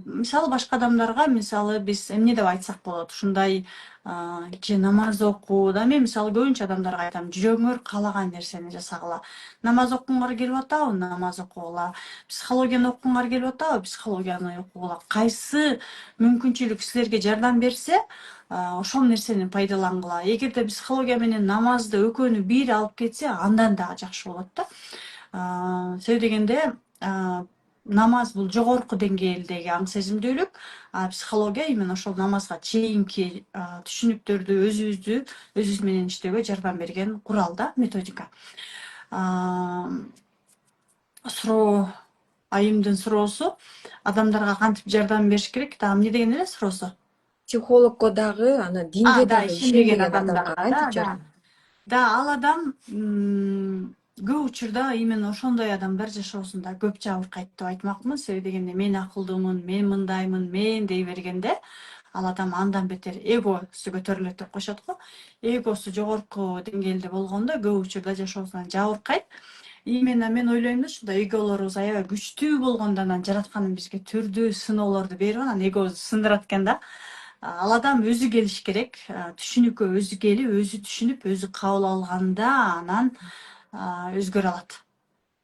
S2: Мисалы башка адамдарга, мисалы биз эмне деп айтсак болот, ушундай же намаз окуу да. Мен мисалы көбүнчө адамдарга айтам, жүрөгүңөр каалаган нерсени жасагыла. Намаз окуңар келип атабы, намаз окугула. Психологияны окуңар келип атабы, психологияны окугула. Кайсы мүмкүнчүлүк силерге жардам берсе, ошол нерсени пайдалангыла. Эгерде психология менен намазды экөөнү бир алып кетсе, андан дагы жакшы болот да. Себеби дегенде, намаз бул жогорку деңгээлдеги аң сезимдүүлүк, психология именно ошол намазга чейинки түшүнүктөрдү өзүбүз менен иштөөгө жардам берген курал да, методика. Суроо, айымдын суроосу, адамдарга кантип жардам бериш керек? Эмне деген эле суроосу?
S1: Психологко дагы, анан динге
S2: Да,
S1: дагы
S2: ишенбеген
S1: ишенбеген адамга
S2: адамдарга,
S1: кантип
S2: да,
S1: жардам?
S2: да, ал адам көп учурда именно ошондой адамдар жашоосунда көп жабыркайт деп айтмакмын. Себеби дегенде мен акылдуумун, мен мындаймын, мен дей бергенде ал адам андан бетер эгосу көтөрүлөт деп коюшат го. Эгосу жогорку деңгээлде болгондо көп учурда жашоосунан жабыркайт. Именно мен ойлойм да, ушундай эголорубуз аябай күчтүү болгондо анан жаратканын бизге түрдүү сыноолорду берип анан эгобузду сындырат экен да. Ал адам өзү келиш керек, түшүнүккө өзү келип, өзү түшүнүп, өзү кабыл алганда анан өзгөрө алат.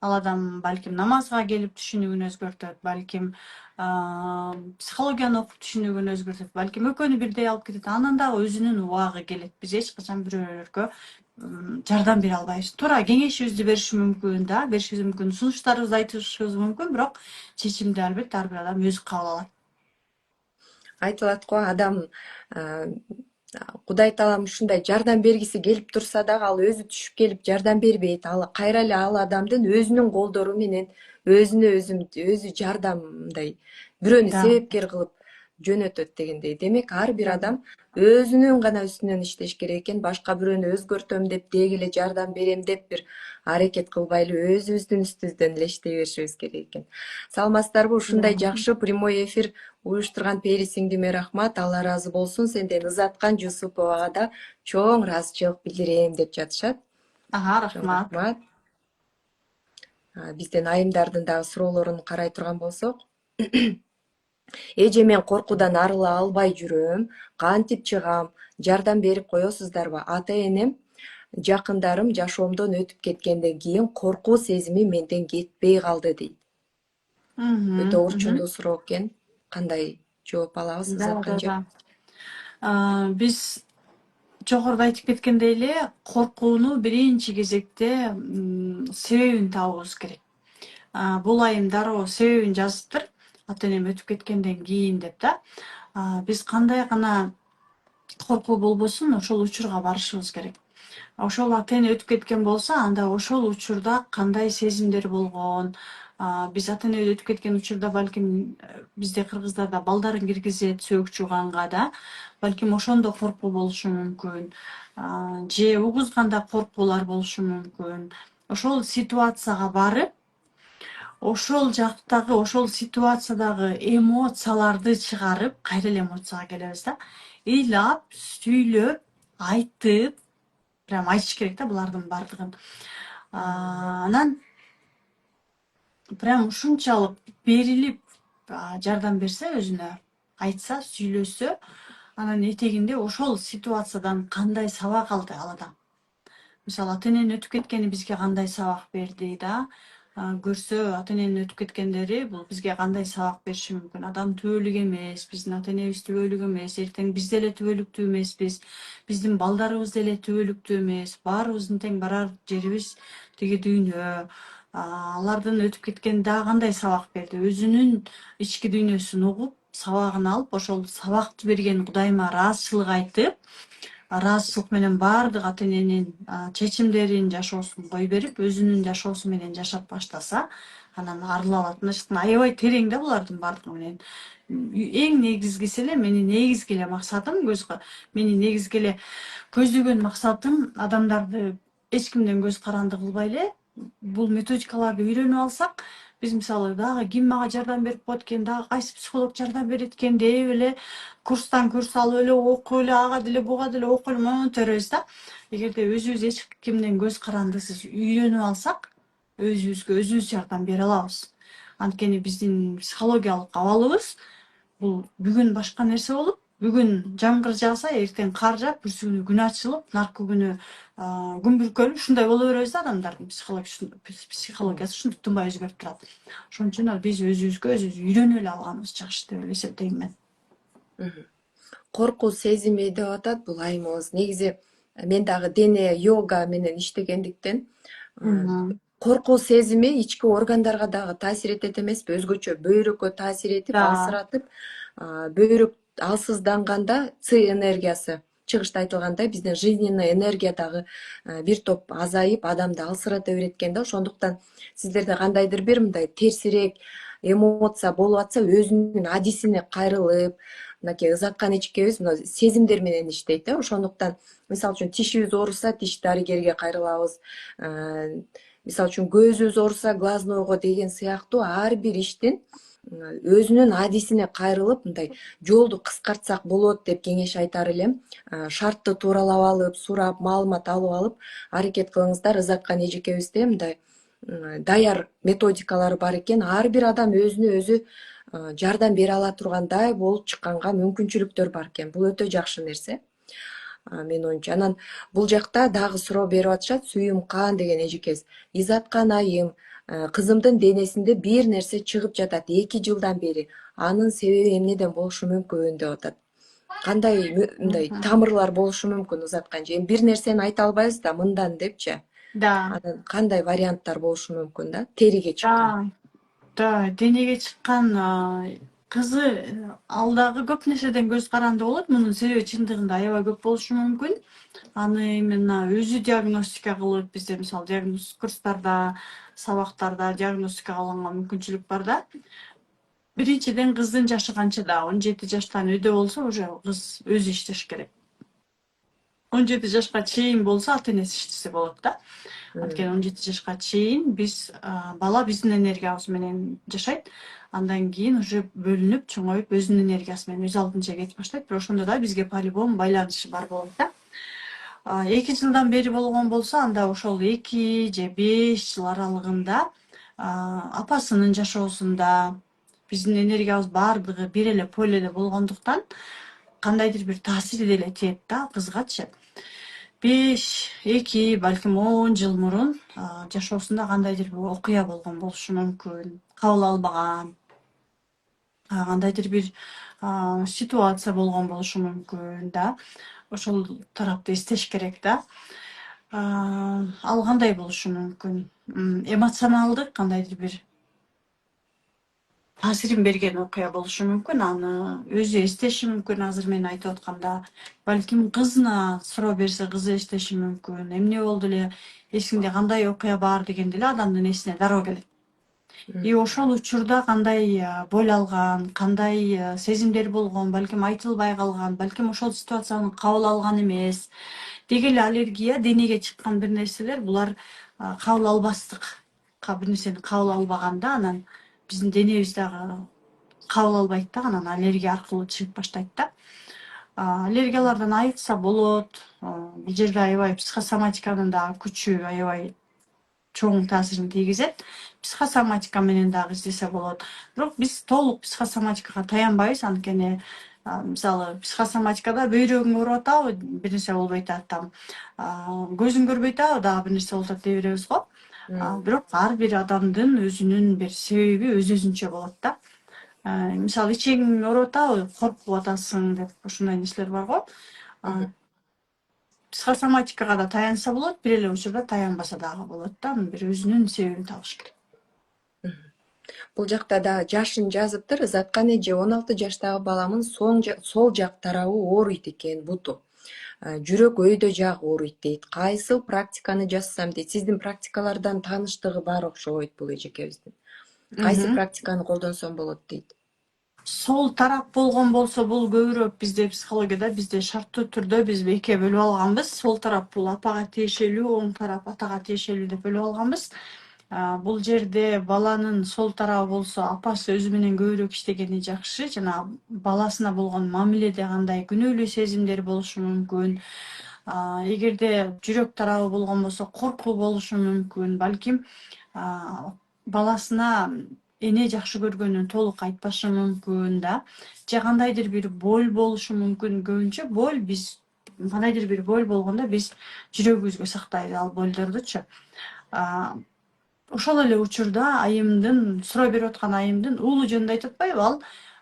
S2: Ал адам балким намазга келип түшүнүгүн өзгөртөт, балким психологияны окуп түшүнүгүн өзгөртөт, балким экөөнү бирдей алып кетет. Анан дагы өзүнүн убагы келет. Биз эч качан бирөөлөргө жардам бере албайбыз. Туура кеңешибизди беришибиз мүмкүн да, беришибиз мүмкүн, сунуштарыбызды айтышыбыз мүмкүн, бирок чечимди албетте ар бир адам өзү кабыл алат.
S1: Айтылат го, адам Кудай таалам ушундай жардам бергиси келип турса дагы ал өзү түшүп келип жардам бербейт. Ал кайра эле ал адамдын өзүнүн колдору менен өзү жардам мындай бирөөнү
S2: Да,
S1: себепкер кылып жөнөтөт дегендей. Демек ар бир
S2: да.
S1: адам өзүнүн гана үстүнөн иштеш керек экен. Башка бирөөнү өзгөртөм деп, деги эле жардам берем деп бир аракет кылбайлы өзүбүздүн үстүбүздөн эле иштей беришибиз керек экен. Саламатсыздарбы? Ушундай жакшы прямой эфир уюштурган Пери сиңдиме рахмат. Алла ыраазы болсун. Сенден Ызаткан Жусуповага да чоң ыраазычылык билдирем деп жатышат.
S2: Ага,
S1: Чоң
S2: рахмат.
S1: рахмат. Биздин айымдардын дагы суроолорун карай турган болсок, эже мен коркуудан арыла албай жүрөм. Кантип чыгам? Жардам берип коесуздарбы? Ата-энем, жакындарым жашоомдон өтүп кеткенден кийин коркуу сезими менден кетпей калды дейт. Өтө
S2: Мгм, мгм.
S1: орчундуу суроо экен. Кандай жооп алабыз
S2: Да,
S1: узаткан
S2: да,
S1: жеп?
S2: да. Биз жогоруда айтып кеткендей эле коркууну биринчи кезекте себебин табуубуз керек. Бул айым дароо себебин жазыптыр. Ата энем өтүп кеткенден кийин деп да. Биз кандай гана коркуу болбосун ошол учурга барышыбыз керек. Ошол ата эне өтүп кеткен болсо, анда ошол учурда кандай сезимдер болгон, биз ата энебиз өтүп кеткен учурда балким бизде кыргыздарда балдарын киргизет сөөк чууганга да, балким ошондо коркуу болушу мүмкүн, же угузганда коркуулар болушу мүмкүн. Ошол ситуацияга барып, ошол жактагы, ошол ситуациядагы эмоцияларды чыгарып, кайра эле эмоцияга келебиз да. Ыйлап, сүйлөп, айтып, прям айтыш керек да булардын баардыгын. Анан прям ушунчалык берилип жардам берсе өзүнө, айтса, сүйлөсө, анан этегинде ошол ситуациядан кандай сабак алды ал адам. Мисалы ата эненин өтүп кеткени бизге кандай сабак берди да, көрсө ата эненин өтүп кеткендери бул бизге кандай сабак бериши мүмкүн. Адам түбөлүк эмес, биздин ата энебиз түбөлүк эмес, эртең биз деле түбөлүктүү эмеспиз, биздин балдарыбыз деле түбөлүктүү эмес, баарыбыздын тең барар жерибиз тиги дүйнө. Алардын өтүп кеткени дагы кандай сабак берди? Өзүнүн ички дүйнөсүн угуп, сабагын алып, ошол сабакты берген Кудайыма ыраазычылык айтып, ыраазычылык менен баардык ата эненин чечимдерин, жашоосун кое берип, өзүнүн жашоосу менен жашап баштаса, анан арыла алат. Мынча аябай терең да булардын баардыгы менен. Эң негизгиси эле менин негизги эле максатым, менин негизги эле көздөгөн максатым адамдарды эч кимден көз каранды кылбай эле бул методикаларды үйрөнүп алсак, биз мисалы дагы ким мага жардам берип коет экен, дагы кайсы психолог жардам берет экен деп эле курстан курс алып эле окуп эле ага деле буга деле окуп эле монтип беребиз да. Эгерде өзүбүз эч кимден көз карандысыз үйрөнүп алсак, өзүбүзгө өзүбүз жардам бере алабыз. Анткени биздин психологиялык абалыбыз бул бүгүн башка нерсе болуп, бүгүн жамгыр жааса, эртең кар жаап, бүрсү күнү күн ачылып, наркы күнү күн бүркөлүп, ушундай боло беребиз да адамдардын психологиясы ушундуктан баягы өзгөрүп турат. Ошон үчүн биз өзүбүзгө өзүбүз үйрөнүп эле алганыбыз жакшы деп эле эсептейм мен.
S1: Коркуу сезими деп атат бул айымыбыз. Негизи мен дагы дене йога менен иштегендиктен
S2: Мгм.
S1: коркуу сезими ички органдарга дагы таасир этет эмеспи? Өзгөчө бөйрөккө таасир этип,
S2: Да,
S1: алсыратып, бөйрөк алсызданганда ци энергиясы, чыгышта айтылгандай, биздин жизненный энергия дагы бир топ азайып, адамды алсырата берет экен да. Ошондуктан сиздерде кандайдыр бир мындай терсирээк эмоция болуп атса, өзүнүн адисине кайрылып, мынакей ызаткан эчкебиз мына сезимдер менен иштейт да. Ошондуктан мисалы үчүн тишибиз ооруса, тиш дарыгерге кайрылабыз. Мисалы үчүн көзүбүз ооруса, глазнойго деген сыяктуу ар бир иштин өзүнүн адисине кайрылып, мындай жолду кыскартсак болот деп кеңеш айтар элем. Шартты тууралап алып, сурап, маалымат алып алып, аракет кылыңыздар. Ызаткан эжекебизде мындай даяр методикалар бар экен. Ар бир адам өзүнө өзү жардам бере ала тургандай болуп чыкканга мүмкүнчүлүктөр бар экен. Бул өтө жакшы нерсе. Менин оюмча. Анан бул жакта дагы суроо берип атышат. Сүйүмкан деген эжекебиз. Изаткан айым, кызымдын денесинде бир нерсе чыгып жатат 2 жылдан бери. Анын себеби эмнеден болушу мүмкүн деп атат. Кандай мындай тамырлар болушу мүмкүн узаткан же? Эми бир нерсени айта албайбыз да мындан депчи.
S2: да,
S1: Анан кандай варианттар болушу мүмкүн да? Териге чыккан.
S2: да, да, денеге чыккан кызы ал дагы көп нерседен көз каранды болот. Мунун себеби чындыгында аябай көп болушу мүмкүн. Аны именно өзү диагностика кылып, бизде мисалы диагноз курстарда, сабактарда диагностика кылганга мүмкүнчүлүк бар да. Биринчиден кыздын жашы канча да 17 жаштан өйдө болсо уже кыз өзү иштеш керек. 17 жашка чейин болсо ата энеси иштесе болот да. Анткени 17 жашка чейин бала биздин энергиябыз менен жашайт. Андан кийин уже бөлүнүп, чоңоюп, өзүнүн энергиясы менен өз алдынча кетип баштайт. Бирок ошондо да бизге по-любому байланышы бар болот да. 2 жылдан бери болгон болсо, анда ошол 2 же 5 жыл аралыгында апасынын жашоосунда биздин энергиябыз баардыгы бир эле поледе болгондуктан кандайдыр бир таасири деле тиет да кызгачы. 5, 2, балким 10 жыл мурун жашоосунда кандайдыр бир окуя болгон болушу мүмкүн. кабыл албаган, кандайдыр бир ситуация болгон болушу мүмкүн да. Ошол тарапты эстеш керек да. Ал кандай болушу мүмкүн? Эмоционалдык кандайдыр бир таасирин берген окуя болушу мүмкүн. Аны өзү эстеши мүмкүн. Азыр мен айтып атканда, балким кызына суроо берсе, кызы эстеши мүмкүн. Эмне болду эле, эсиңде кандай окуя бар дегенде эле адамдын эсине дароо келет. И ошол учурда кандай боль алган, кандай сезимдер болгон, балким айтылбай калган, балким ошол ситуацияны кабыл алган эмес. Деги эле аллергия, денеге чыккан бир нерселер, булар кабыл албастыкка бир нерсени кабыл албаганда, анан биздин денебиз дагы кабыл албайт да, анан аллергия аркылуу чыгып баштайт да. Аллергиялардан айыкса болот. Бул жерде аябай психосоматиканын дагы күчү аябай чоң таасирин тийгизет. Психосоматика менен дагы издесе болот. Бирок биз толук психосоматикага таянбайбыз, анткени мисалы психосоматикада бөйрөгүң ооруп атабы, бир нерсе болбой атат, там көзүң көрбөй атабы, дагы бир нерсе болуп атат дей беребиз го. Бирок ар бир адамдын өзүнүн бир себеби өзүнчө болот да. Мисалы ичегиң ооруп атабы, коркуп атасың деп ушундай нерселер бар го. Психосоматикага да таянса болот, бир эле учурда таянбаса дагы болот да. Анын бир өзүнүн себебин табыш керек.
S1: Бул жакта да жашын жазыптыр. Заткан эже 16 жаштагы баламын сол жак тарабы ооруйт экен, буту. Жүрөк өйдө жагы ооруйт дейт. Кайсыл практиканы жазсам дейт. Сиздин практикалардан тааныштыгы бар окшойт бул эжекебиздин. Кайсы практиканы колдонсом болот дейт.
S2: Сол тарап болгон болсо, бул көбүрөөк бизде психологияда бизде шарттуу түрдө биз экиге бөлүп алганбыз. Сол тарап бул апага тиешелүү, оң тарап атага тиешелүү деп бөлүп алганбыз. Бул жерде баланын сол тарабы болсо, апасы өзү менен көбүрөөк иштегени жакшы. Жана баласына болгон мамиледе кандай күнөөлүү сезимдер болушу мүмкүн. Эгерде жүрөк тарабы болгон болсо, коркуу болушу мүмкүн. Балким баласына эне жакшы көргөнүн толук айтпашы мүмкүн да. Же кандайдыр бир боль болушу мүмкүн. Көбүнчө боль, биз кандайдыр бир боль болгондо биз жүрөгүбүзгө сактайбыз ал больдордучу. Ошол эле учурда айымдын, суроо берип аткан айымдын уулу жөнүндө айтып атпайбы, ал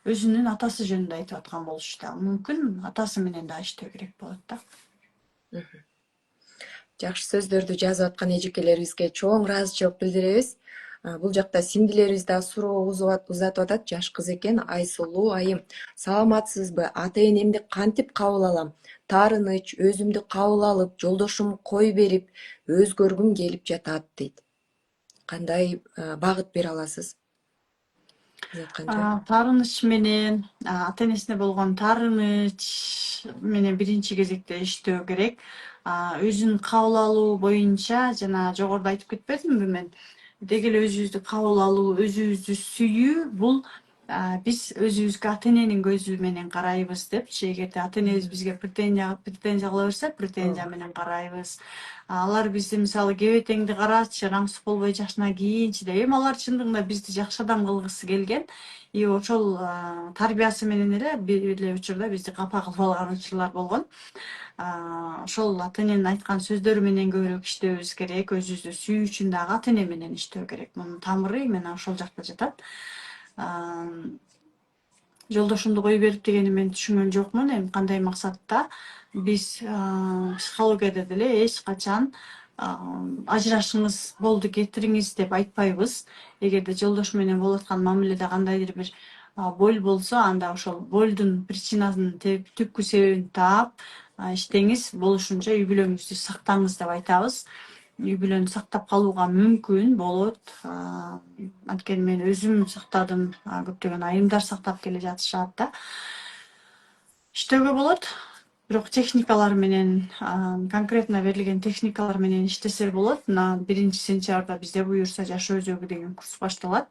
S2: өзүнүн атасы жөнүндө айтып аткан болушу да мүмкүн. Атасы менен да иштөө керек болот да.
S1: Жакшы сөздөрдү жазып аткан эжекелерибизге чоң ыраазычылык билдиребиз. Бул жакта сиңдилерибиз да суроо узатып атат. Жаш кыз экен. Айсулуу айым, саламатсызбы? Ата-энемди кантип кабыл алам? Таарыныч, өзүмдү кабыл алып, жолдошум кой берип, өзгөргүм келип жатат дейт. Кандай багыт бере аласыз?
S2: Таарыныч менен, ата-энесине болгон таарыныч менен биринчи кезекте иштөө керек. Өзүн кабыл алуу боюнча жана жогоруда айтып кетпедимби мен? Деги эле өзүбүздү кабыл алуу, өзүбүздү сүйүү, бул биз өзүбүзгө ата-эненин көзү менен карайбыз депчи. Эгерде ата-энебиз бизге претензия кыла берсе, претензия менен карайбыз. Алар бизди мисалы кебетеңди карачы, раңсыз болбой жашына кийинчи деп. Эми алар чындыгында бизди жакшы адам кылгысы келген. И ошол тарбиясы менен эле бир эле учурда бизди капа кылып алган учурлар болгон. Ошол ата-эненин айткан сөздөрү менен көбүрөөк иштөөбүз керек. Өзүбүздү сүйүү үчүн дагы ата-эне менен иштөө керек. Мунун тамыры мына ошол жакта жатат. Жолдошумду кой берип дегени мен түшүнгөн жокмун. Эми кандай максатта? Биз психологияда деле эч качан ажырашыңыз болду кетириңиз деп айтпайбыз. Эгерде жолдош менен болуп аткан мамиледе кандайдыр бир боль болсо, анда ошол больдун причинасын, түпкү себебин таап иштеңиз, болушунча үй бүлөңүздү сактаңыз деп айтабыз. Үй бүлөнү сактап калууга мүмкүн болот. Анткени мен өзүм сактадым, көптөгөн айымдар сактап келе жатышат да. Иштөөгө болот. Бирок техникалар менен, конкретно берилген техникалар менен иштесе болот. Мына 1-сентябрда бизде буюрса жаш өзөгү деген курс башталат.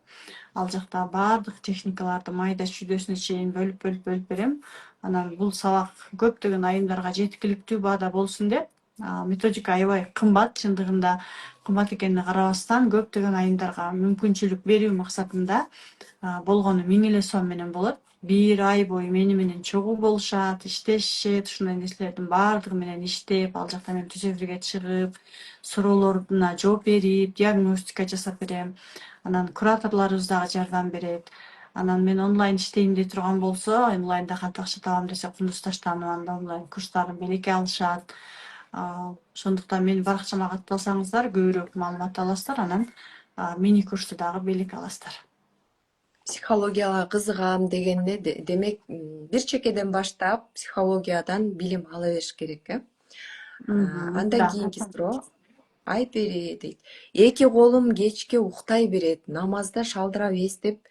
S2: Ал жакта баардык техникаларды майда чүйдөсүнө чейин бөлүп берем. Анан бул сабак көптөгөн айымдарга жеткиликтүү баада болсун деп, методика аябай кымбат, чындыгында кымбат экенине карабастан көптөгөн айымдарга мүмкүнчүлүк берүү максатында болгону 1000 эле сом менен болот. 1 ай бою мени менен чогуу болушат, иштешет, ушундай нерселердин баардыгы менен иштеп, ал жакта мен түз эфирге чыгып, суроолоруна жооп берип, диагностика жасап берем. Анан кураторлорубуз дагы жардам берет. Анан мен онлайн иштейм дей турган болсо, онлайнда кантип акча табам десе, Кундузташтан анда онлайн курстарын белекке алышат. Ошондуктан менин баракчама катталсаңыздар көбүрөөк маалымат аласыздар, анан мини курсту дагы белек аласыздар.
S1: Психологияга кызыгам дегенде демек бир чекеден баштап психологиядан билим ала бериш керек, э? Андан
S2: Да.
S1: кийинки суроо. Айпери дейт. Эки колум кечке уктай берет. Намазда шалдырап эстеп,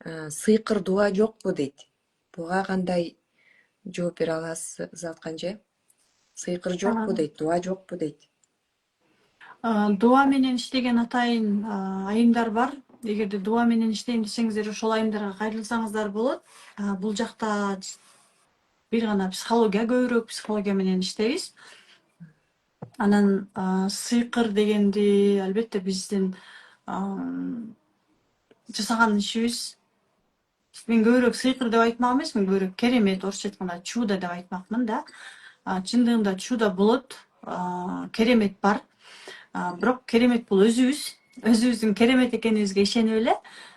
S1: сыйкыр дуа жокпу дейт. Буга кандай жооп бере аласыз атканже? Сыйкыр жокпу дейт, дуа жокпу дейт.
S2: Дуа менен иштеген атайын айымдар бар. Эгерде дуа менен иштейм десеңиздер, ошол айымдарга кайрылсаңыздар болот. Бул жакта бир гана психология, көбүрөөк психология менен иштейбиз. Анан сыйкыр дегенди албетте биздин жасаган ишибиз. Мен көбүрөөк сыйкыр деп айтмак эмесмин, көбүрөөк керемет, орусча айтканда чудо деп айтмакмын да. Чындыгында чудо болот, керемет бар. Бирок керемет бул өзүбүздүн керемет экенибизге ишенип эле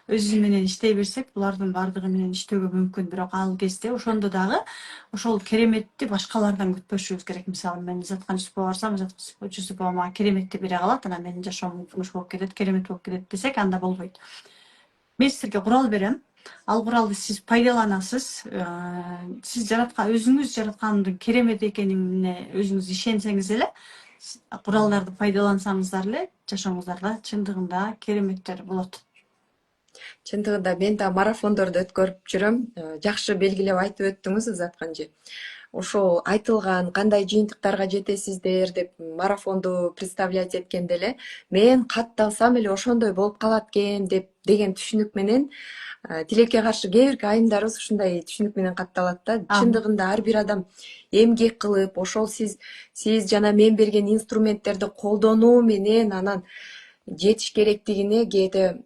S2: өзүбүз менен иштей берсек, булардын баардыгы менен иштөөгө мүмкүн. Бирок ал кезде ошондо дагы ошол кереметти башкалардан күтпөшүбүз керек. Мисалы, мен Изаткан Жусупова барсам, Изаткан Жусупова мага кереметти бере калат, анан менин жашоом жумуш болуп кетет, керемет болуп кетет десек, анда болбойт. Мен сизерге курал берем. Ал куралды сиз пайдаланасыз. Сиз өзүңүз жараткандын керемет экенине өзүңүз ишенсеңиз эле, куралдарды пайдалансаңыздар эле, жашооңуздарда чындыгында кереметтер болот.
S1: Чындыгында мен да марафондорду өткөрүп жүрөм. Жакшы белгилеп айтып өттүңүз Затканжы. Ошол айтылган кандай жыйынтыктарга жетесиздер деп марафонду представлять эткенде эле мен катталсам эле ошондой болуп калат экен деген түшүнүк менен тилекке каршы кээ бирки айымдарыбыз ушундай түшүнүк менен катталат да. Чындыгында ар бир адам эмгек кылып, ошол сиз жана мен берген инструменттерди колдонуу менен анан жетиш керектигине кээде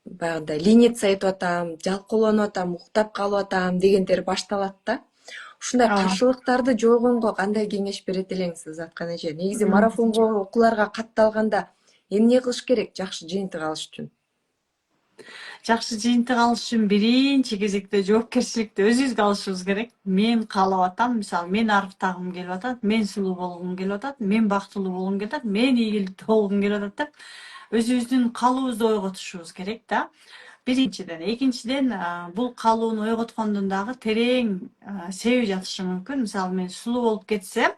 S1: баягындай лениться этип атам, жалкоолонуп атам, уктап калып атам дегендер башталат да. Ушундай каршылыктарды жойгонго кандай кеңеш берет элеңиз, Заткан эже? Негизи марафонго окууларга катталганда эмне кылыш керек жакшы жыйынтык алыш үчүн?
S2: Жакшы жыйынтык алыш үчүн биринчи кезекте жоопкерчиликти өзүбүзгө алышыбыз керек. Мен каалап атам, мисалы, мен арыктагым келип атат, мен сулуу болгум келип атат, мен бактылуу болгум келип атат, мен ийгиликтүү болгум келип атат деп өзүбүздүн каалообузду ойготушубуз керек да. Биринчиден. Экинчиден, бул каалоону ойготкондун дагы терең себеби жатышы мүмкүн. Мисалы, мен сулуу болуп кетсем,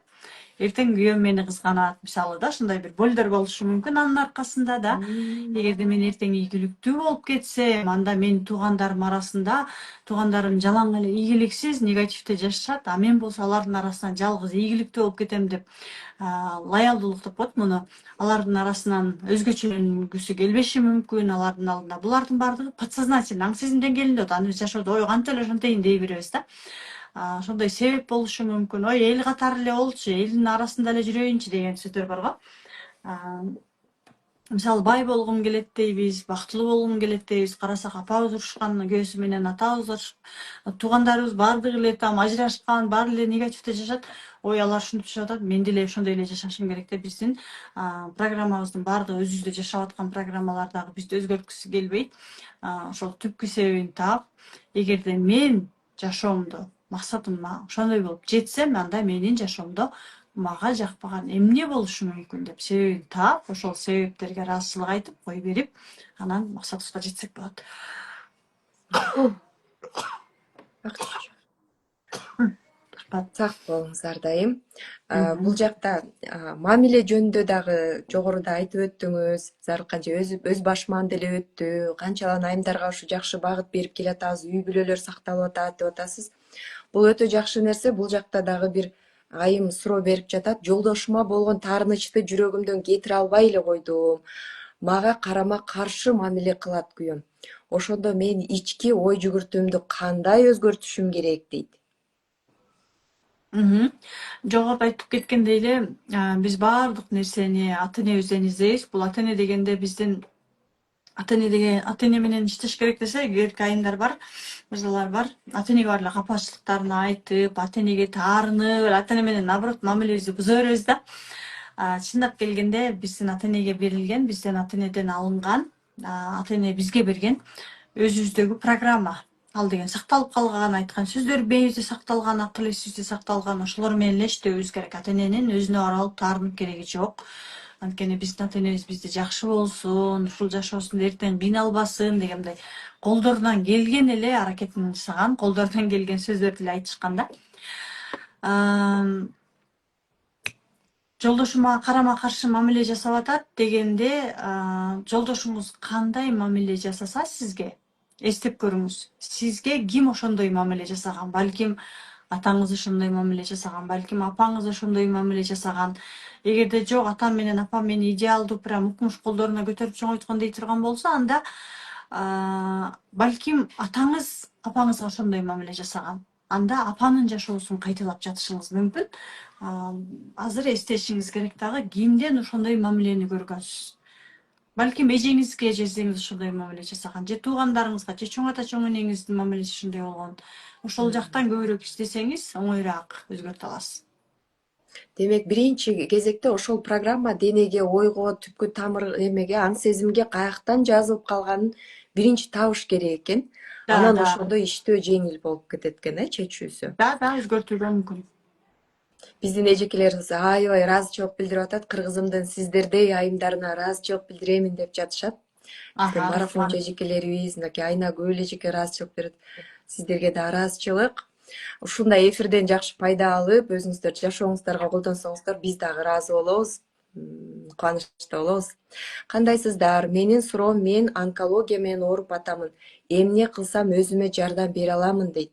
S2: эртең күйөөм мени кызганат, мисалы да, ушундай бир болдор болушу мүмкүн анын аркасында да. Эгерде мен эртең ийгиликтүү болуп кетсем, анда менин туугандарым арасында, туугандарым жалаң эле ийгиликсиз, негативде жашашат, а мен болсо алардын арасынан жалгыз ийгиликтүү болуп кетем деп лоялдуулук деп коет муну. Алардын арасынан өзгөчөлөнгүсү келбеши мүмкүн, алардын алдында. Булардын баардыгы подсознательный, аң сезим деңгээлинде болот. Аны биз жашоодо ой кантип эле ошентейин дей беребиз да. Ошондой себеп болушу мүмкүн. Ой, эл катары эле болчу, элдин арасында эле жүрөйүнчү деген сөздөр бар го. Мисалы, бай болгум келет дейбиз, бактылуу болгум келет дейбиз. Карасак апабыз урушкан, күйөөсү менен атабыз туугандарыбыз баардыгы эле там ажырашкан, баары эле негативде жашашат. Ой, алар ушинтип жашап атат, мен деле ошондой эле жашашым керек деп биздин программабыздын баардыгы өзүбүздө жашап аткан программалар дагы бизди өзгөрткүсү келбейт. Ошол түпкү себебин таап, эгерде мен жашоомдо максатыма ошондой болуп жетсем, анда менин жашоомдо мага жакпаган эмне болушу мүмкүн деп себебин таап, ошол себептерге ыраазычылык айтып, кое берип, анан максатыбызга жетсек болот.
S1: Сак болуңуз ар дайым. Бул жакта мамиле жөнүндө дагы жогоруда айтып өттүңүз. Зарылканча өз башыман деле өттү. Канчалан айымдарга ушу жакшы багыт берип келатабыз, үй бүлөлөр сакталып атат деп атасыз. Бул өтө жакшы нерсе. Бул жакта дагы бир айым суроо берип жатат. Жолдошума болгон таарынычты жүрөгүмдөн кетире албай эле койдум. Мага карама каршы мамиле кылат күйөөм. Ошондо мен ички ой жүгүртүүмдү кандай өзгөртүшүм керек дейт.
S2: Жогоруда айтып кеткендей эле, биз баардык нерсени ата энебизден издейбиз. Бул ата эне дегенде биздин ата эне менен иштеш керек десе, эркек айымдар бар, мырзалар бар. Ата энеге бар эле капачылыктарын айтып, ата энеге таарынып, ата эне менен наоборот мамилебизди буза беребиз да. Чындап келгенде биздин ата энеге берилген, биздин ата энеден алынган, ата эне бизге берген өзүбүздөгү программа. Ал деген сакталып калган, айткан сөздөр бейибизде сакталган, акыл эсибизде сакталган. Ошолор менен эле иштөөбүз керек. Ата эненин өзүнө каралып таарынып кереги жок. Анткени биздин ата энебиз бизди жакшы болсун, ушул жашоосунда эртең кыйналбасын дегендей колдорунан келген эле аракетин жасаган, колдорунан келген сөздөрдү эле айтышкан да. Жолдошум мага карама каршы мамиле жасап атат дегенде, жолдошуңуз кандай мамиле жасаса сизге, эстеп көрүңүз. Сизге ким ошондой мамиле жасаган? Балким атаңыз ошондой мамиле жасаган, балким апаңыз ошондой мамиле жасаган. Эгерде жок, атам менен апам мени идеалдуу прям укмуш колдоруна көтөрүп чоңойткон дей турган болсо, анда балким атаңыз апаңызга ошондой мамиле жасаган. Анда апанын жашоосун кайталап жатышыңыз мүмкүн. Азыр эстешиңиз керек дагы, кимден ошондой мамилени көргөнсүз. Балким эжеңизге, эжеңиз ошондой мамиле жасаган, же туугандарыңызга, же чоң ата чоң энеңиздин мамилеси ошондой болгон. Ошол жактан көбүрөөк иштесеңиз, оңоюраак өзгөртө аласыз.
S1: Демек биринчи кезекте ошол программа денеге, ойго, түпкү тамыр эмеге, аң сезимге каяктан жазылып калганын биринчи табыш керек экен. Анан ошондо иштөө жеңил болуп кетет экен, чечүүсү.
S2: Да, өзгөртүүгө мүмкүн.
S1: Биздин эжекелерибиз аябай ыраазычылык билдирип атат. Кыргызымдын сиздердей айымдарына ыраазычылык билдиремин деп жатышат. Биздин марафончу эжекелерибиз, мынакей Айнагүл эжеке ыраазычылык берет. Сиздерге да ыраазычылык. Ушундай эфирден жакшы пайда алып, өзүңүздөр жашооңуздарга колдонсоңуздар, биз дагы ыраазы болобуз, кубанычта болобуз. Кандайсыздар? Менин суроом, мен онкология менен ооруп атамын. Эмне кылсам өзүмө жардам бере аламын дейт.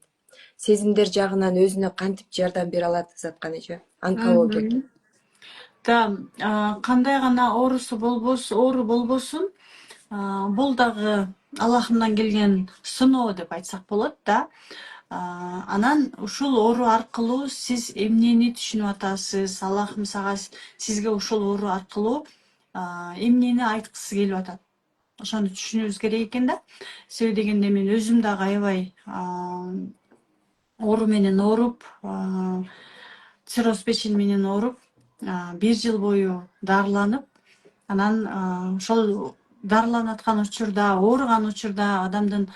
S1: Сезимдер жагынан өзүнө кантип жардам бере алат Заткан эже? Онкология.
S2: Да, кандай гана оору болбосун, бул дагы Аллахымдан келген сыноо деп айтсак болот да. Анан ушул оору аркылуу сиз эмнени түшүнүп атасыз? Аллахым сизге ушул оору аркылуу эмнени айткысы келип атат? Ошону түшүнүүбүз керек экен да. Себеби дегенде мен өзүм дагы аябай оору менен ооруп, цирроз печени менен ооруп, 1 жыл бою дарыланып, анан ошол дарыланып аткан учурда, ооруган учурда адамдын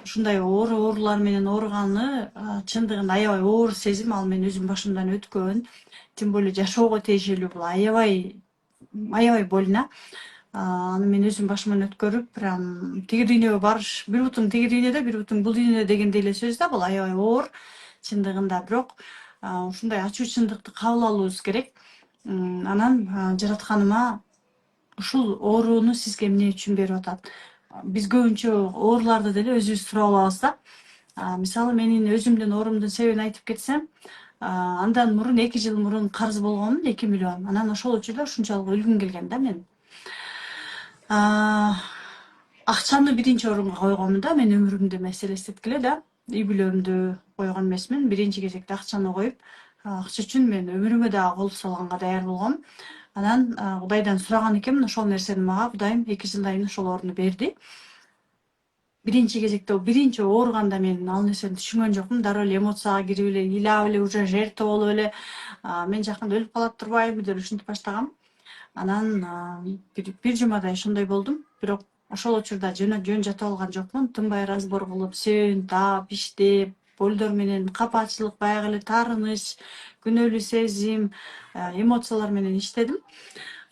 S2: ушундай оорулар менен ооруганы чындыгында аябай оор сезим. Ал мен өзүм башымдан өткөн. Тем более жашоого тиешелүү, бул аябай больно. Аны мен өзүм башыман өткөрүп, прям тиги дүйнөгө барыш, бир бутуң тиги дүйнөдө, бир бутуң бул дүйнөдө дегендей эле сөз да, бул аябай оор чындыгында. Бирок ушундай ачуу чындыкты кабыл алуубуз керек. Анан жаратканыма ушул ооруну сизге эмне үчүн берип атат? Биз көбүнчө ооруларды деле өзүбүз сурап алабыз да. Мисалы менин өзүмдүн оорумдун себебин айтып кетсем, андан мурун 2 жыл мурун карыз болгонмун, 2 миллион. Анан ошол учурда ушунчалык өлгүм келген да мен. Акчаны биринчи орунга койгонмун да, мен өмүрүмдү эмес элестеткиле да. Үй бүлөмдү койгон эмесмин. Биринчи кезекте акчаны коюп, акча үчүн мен өмүрүмө дагы кол салганга даяр болгом. Анан Кудайдан сураган экенмин, ошол нерсени мага Кудайым 2 жылдан кийин ошол орунду берди. Биринчи кезекте биринчи ооруганда мен ал нерсени түшүнгөн жокмун. Дароо эле эмоцияга кирип эле, ыйлап эле, уже жертва болуп эле, мен жакында өлүп калат турбаймынбы деп ушинтип баштагам. Анан бир жумадай ошондой болдум. Бирок ошол учурда жөн жатып алган жокмун. Тынбай разбор кылып, себебин таап, иштеп, болдор менен капачылык, баягы эле таарыныч, күнөөлүү сезим, эмоциялар менен иштедим.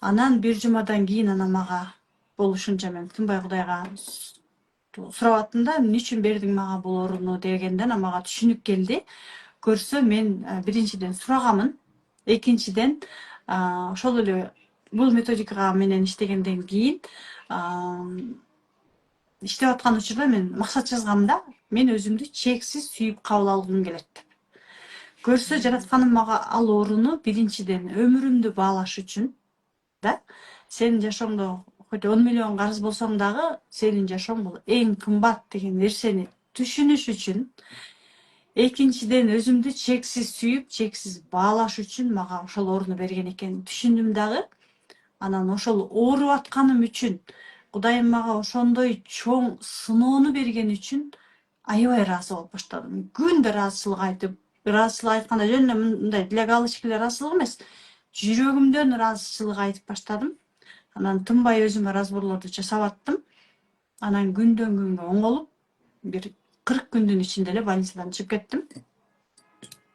S2: Анан бир жумадан кийин мага болушунча мен тынбай Кудайга сурап аттым да, эмне үчүн бердиң мага бул ооруну дегенде мага түшүнүк келди. Көрсө мен биринчиден сураганмын, экинчиден ошол эле бул методикага менен иштегенден кийин иштеп аткан учурда мен максат жазгам да, мен өзүмдү чексиз сүйүп кабыл алгым келет деп. Көрсө жаратканым мага ал ооруну биринчиден өмүрүмдү баалаш үчүн да, сенин жашооңдо хоть 10 миллион карыз болсоң дагы сенин жашооң бул эң кымбат деген нерсени түшүнүш үчүн, экинчиден өзүмдү чексиз сүйүп, чексиз баалаш үчүн мага ошол ооруну берген экенин түшүндүм дагы. Анан ошол ооруп атканым үчүн Кудайым мага ошондой чоң сыноону берген үчүн аябай ыраазы болуп баштадым. Күндө ыраазычылык айтканда жөн эле мындай тилек алыш эле ыраазычылык эмес, жүрөгүмдөн ыраазычылык айтып баштадым. Анан тынбай өзүмө разборлорду жасап аттым. Анан күндөн күнгө оңолуп, бир 40 күндүн ичинде эле больницадан чыгып кеттим.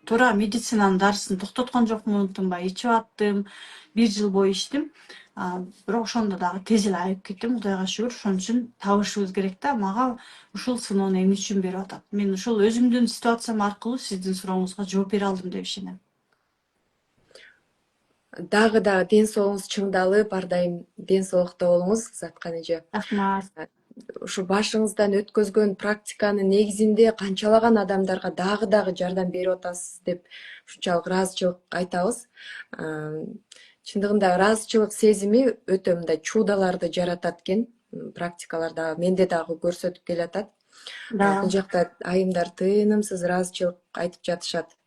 S2: Туура медицинанын дарысын токтоткон жокмун, тынбай ичип аттым, 1 жыл бою ичтим. Бирок ошондо дагы тез эле айыгып кеттим, Кудайга шүгүр. Ошон үчүн табышыбыз керек да, мага ушул сыноону эмне үчүн берип атат. Мен ушул өзүмдүн ситуациям аркылуу сиздин сурооңузга жооп бере алдым деп ишенем.
S1: Дагы ден соолугуңуз чыңдалып, ар дайым ден соолукта болуңуз, Заткан эже.
S2: Рахмат.
S1: Ушу башыңыздан өткөзгөн практиканын негизинде канчалаган адамдарга дагы жардам берип атасыз деп ушунчалык ыраазычылык айтабыз. Чындыгында ыраазычылык сезими өтө мындай чудаларды жаратат экен. Практикалар дагы менде дагы көрсөтүп келатат. Бул жакта айымдар тыйынымсыз ыраазычылык айтып жатышат.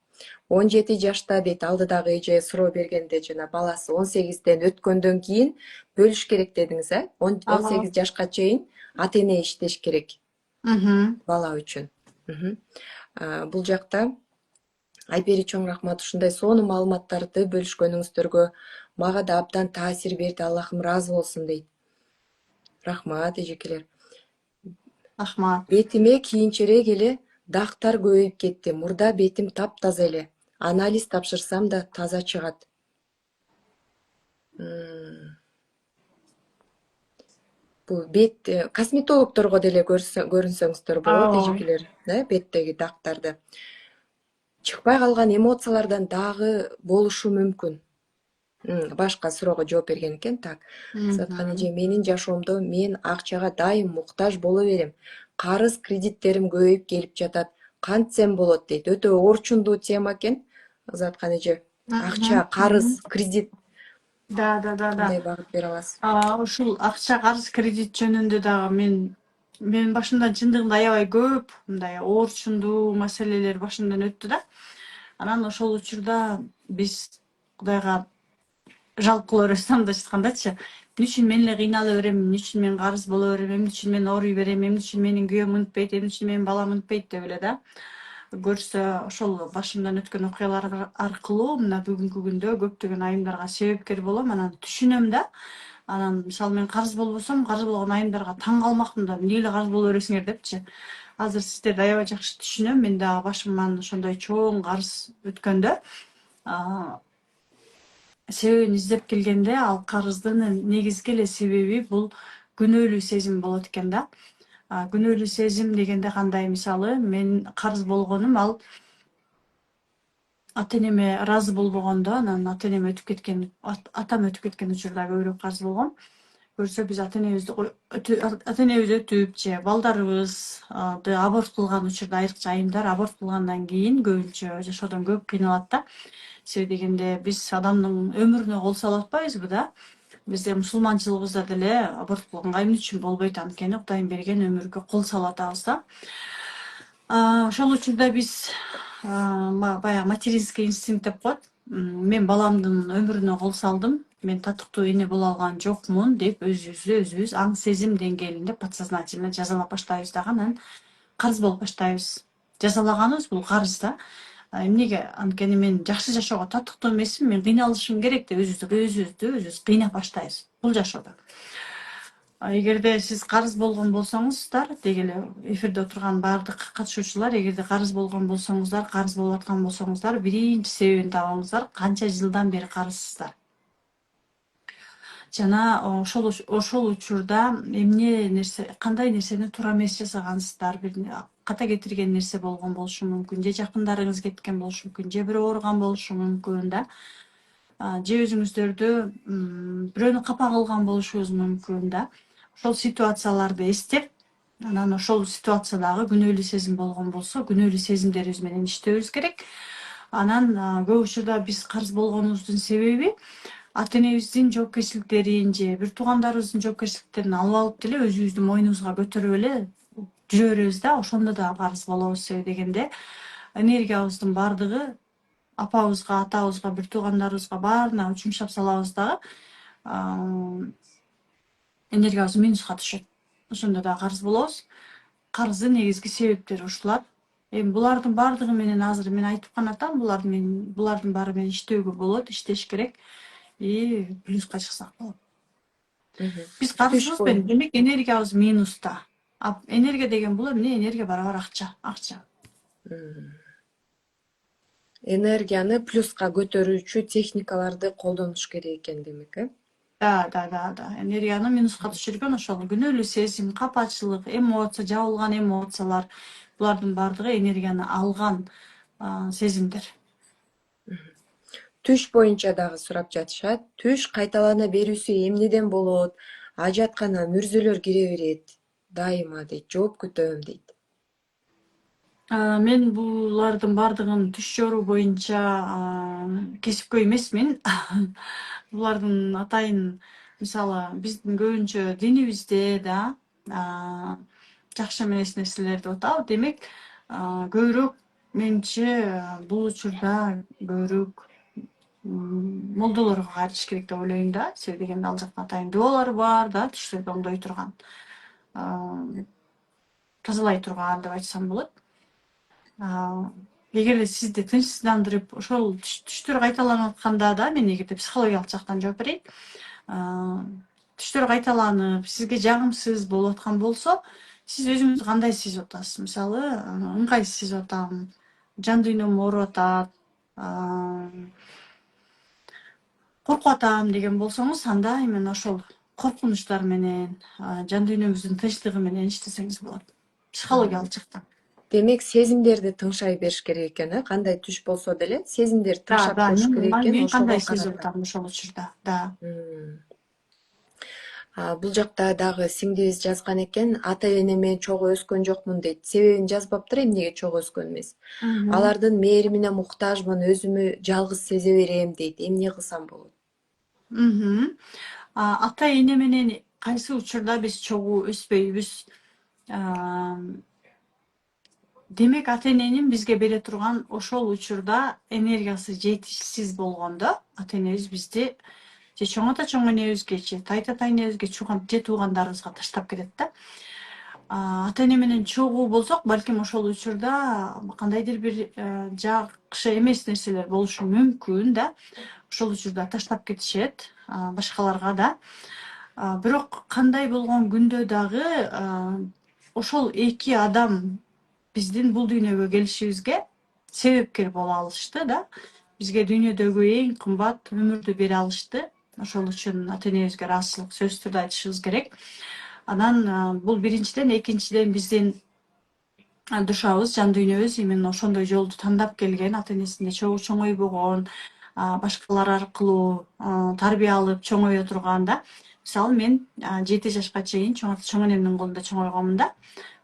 S1: 17 жашта дейт, алдыдагы эже суроо бергенде жана баласы 18ден өткөндөн кийин бөлүш керек дедиңиз, 18 жашка чейин ата эне иштеш керек бала үчүн. Бул жакта Айпери чоң рахмат ушундай сонун маалыматтарды бөлүшкөнүңүздөргө. Мага да абдан таасир берди, Аллахым ыраазы болсун дейт. Рахмат эжекелер.
S2: Рахмат.
S1: Бетиме кийинчерээк эле дактар көбөйүп кетти. Мурда бетим таптаза эле. Анализ тапшырсам да таза чыгат. Бул бет косметологдорго деле көрүнсөңүздөр болот эжекелер, беттеги дактарды. Чыкпай калган эмоциялардан дагы болушу мүмкүн. Башка суроого жооп берген экен. Так. Заткан эже, менин жашоомдо мен акчага дайым муктаж боло берем. Карыз кредиттерим көбөйүп келип жатат. Кантсем болот дейт. Өтө орчундуу тема экен. Заткан эже, акча, карыз, кредит кандай багыт бере аласыз?
S2: Ушул акча, карыз, кредит жөнүндө дагы менин башымдан чындыгында аябай көп мындай орчундуу маселелер башымдан өттү да. Анан ошол учурда биз Кудайга жалп кыла беребиз, андайча айткандачы. Эмне үчүн мен эле кыйнала берем, эмне үчүн мен карыз боло берем, эмне үчүн мен ооруй берем, эмне үчүн менин күйөөм мынтпайт, эмне үчүн менин балам мынтпайт деп эле да. Көрсө ошол башымдан өткөн окуялар аркылуу мына бүгүнкү күндө көптөгөн айымдарга себепкер болом, анан түшүнөм да. Анан мисалы мен карыз болбосом, карыз болгон айымдарга таң калмакмын да, эмне эле карыз боло бересиңер депчи. Азыр сиздерди аябай жакшы түшүнөм. Мен дагы башыман ошондой чоң карыз өткөндө себебин издеп келгенде, ал карыздын негизги эле себеби бул күнөөлүү сезим болот экен да. Күнөөлүү сезим дегенде кандай? Мисалы, мен карыз болгонум, ал ата энеме ыраазы болбогондо, анан ата энем өтүп кеткен, атам өтүп кеткен учурда көбүрөөк карыз болгом. Көрсө биз ата энебиз өтүп же балдарыбызды аборт кылган учурда, айрыкча айымдар аборт кылгандан кийин көбүнчө жашоодон көп кыйналат да. Себеби дегенде биз адамдын өмүрүнө кол сала атпайбызбы да? Бизде мусулманчылыгыбызда деле аборт кылганга эмне үчүн болбойт? Анткени Кудайым берген өмүргө кол сала атабыз да. Ошол учурда биз баягы материнский инстинкт деп коет. Мен баламдын өмүрүнө кол салдым. Мен татыктуу эне боло алган жокмун деп өзүбүз аң сезим деңгээлинде подсознательно жазалап баштайбыз дагы, анан карыз болуп баштайбыз. Жазалаганыбыз бул карыз да. Эмнеге? Анткени мен жакшы жашоого татыктуу эмесмин, мен кыйналышым керек деп өзүбүздү кыйнап баштайбыз бул жашоодо. Эгерде сиз карыз болгон болсоңуздар, деги эле эфирде отурган баардык катышуучулар, эгерде карыз болгон болсоңуздар, карыз болуп аткан болсоңуздар, биринчи себебин табыңыздар, канча жылдан бери карызсыздар. Жана ошол учурда кандай нерсени туура эмес жасагансыздар, бир ката кетирген нерсе болгон болушу мүмкүн, же жакындарыңыз кеткен болушу мүмкүн, же бирөө ооруган болушу мүмкүн да. Же өзүңүздөрдү бирөөнү капа кылган болушубуз мүмкүн да. Ошол ситуацияларды эстеп, анан ошол ситуациядагы күнөөлүү сезим болгон болсо, күнөөлүү сезимдерибиз менен иштөөбүз керек. Анан көп учурда биз карыз болгонубуздун себеби ата энебиздин жоопкерчиликтерин же бир туугандарыбыздын жоопкерчиликтерин алып алып деле өзүбүздүн мойнубузга көтөрүп эле жүрө беребиз да. Ошондо да карыз болобуз. Себеби дегенде энергиябыздын баардыгы апабызга, атабызга, бир туугандарыбызга баарына жумшап салабыз дагы. энергиябыз минуска түшөт. Ошондо да карыз болобуз. Карыздын негизги себептери ушулар. Эми булардын баардыгы менен азыр мен айтып гана атам, булардын баары менен иштөөгө болот, иштеш керек и плюска чыксак болот.
S1: Мгм.
S2: Биз
S1: Түш
S2: карызсызбы,
S1: боюнча.
S2: демек энергиябыз минуста. А энергия деген бул эмне? Энергия барабар акча, акча.
S1: Энергияны плюска көтөрүүчү техникаларды колдонуш керек экен демек, э?
S2: Да. Энергияны минуска түшүргөн ошол күнөөлүү сезим, капачылык, эмоция, жабылган эмоциялар, булардын баардыгы энергияны алган сезимдер.
S1: Түш боюнча дагы сурап жатышат. Түш кайталана берүүсү эмнеден болот? Ажаткана мүрзөлөр кире берет дайыма дейт. Жооп күтөм дейт.
S2: Мен булардын баардыгын түш жоруу боюнча кесипкөй эмесмин. Булардын атайын мисалы биздин көбүнчө динибизде да жакшы эмес нерселер деп атабы. Демек көбүрөөк менимче бул учурда көбүрөөк молдолорго кайтыш керек деп ойлойм да. Себеби дегенде ал жакта атайын дубалар бар да, түштөрдү оңдой турган, тазалай турган деп айтсам болот. Эгерде сизди тынчсыздандырып, ошол түштөр кайталанып атканда да, мен эгерде психологиялык жактан жооп берейин. Түштөр кайталанып, сизге жагымсыз болуп аткан болсо, сиз өзүңүздү кандай сезип атасыз? Мисалы, ыңгайсыз сезип атам, жан дүйнөм ооруп атат, коркуп атам деген болсоңуз, анда именно ошол коркунучтар менен, жан дүйнөңүздүн тынчтыгы менен иштесеңиз болот. Психологиялык жактан.
S1: Демек сезимдерди тыңшай бериш керек экен, э? Кандай түш болсо деле сезимдерди тыңшап
S2: Да,
S1: коюш керек экен,
S2: мен
S1: ошого
S2: кандай сезип
S1: карата.
S2: атам ошол учурда, да.
S1: Бул жакта дагы сиңдибиз жазган экен, ата эне менен чогуу өскөн жокмун дейт. Себебин жазбаптыр эмнеге чогуу өскөн эмес. Алардын мээримине муктажмын, өзүмү жалгыз сезе берем дейт. Эмне кылсам болот?
S2: Ата эне менен кайсы учурда биз чогуу өспөйбүз? Демек ата эненин бизге бере турган ошол учурда энергиясы жетишсиз болгондо, ата энебиз бизди же чоң ата чоң энебизге, же тайта тайнебизге, же туугандарыбызга таштап кетет да. Ата эне менен чогуу болсок, балким ошол учурда кандайдыр бир жакшы эмес нерселер болушу мүмкүн да. Ошол учурда таштап кетишет башкаларга да. Бирок кандай болгон күндө дагы ошол эки адам биздин бул дүйнөгө келишибизге себепкер боло алышты да. Бизге дүйнөдөгү эң кымбат өмүрдү бере алышты. Ошол үчүн ата энебизге ыраазычылык сөзсүз түрдө айтышыбыз керек. Анан бул биринчиден, экинчиден биздин душабыз, жан дүйнөбүз именно ошондой жолду тандап келген, ата энесинде чогуу чоңойбогон, башкалар аркылуу тарбия алып чоңое турган да. Мисалы мен 7 жашка чейин чоң ата чоң энемдин колунда чоңойгонмун да.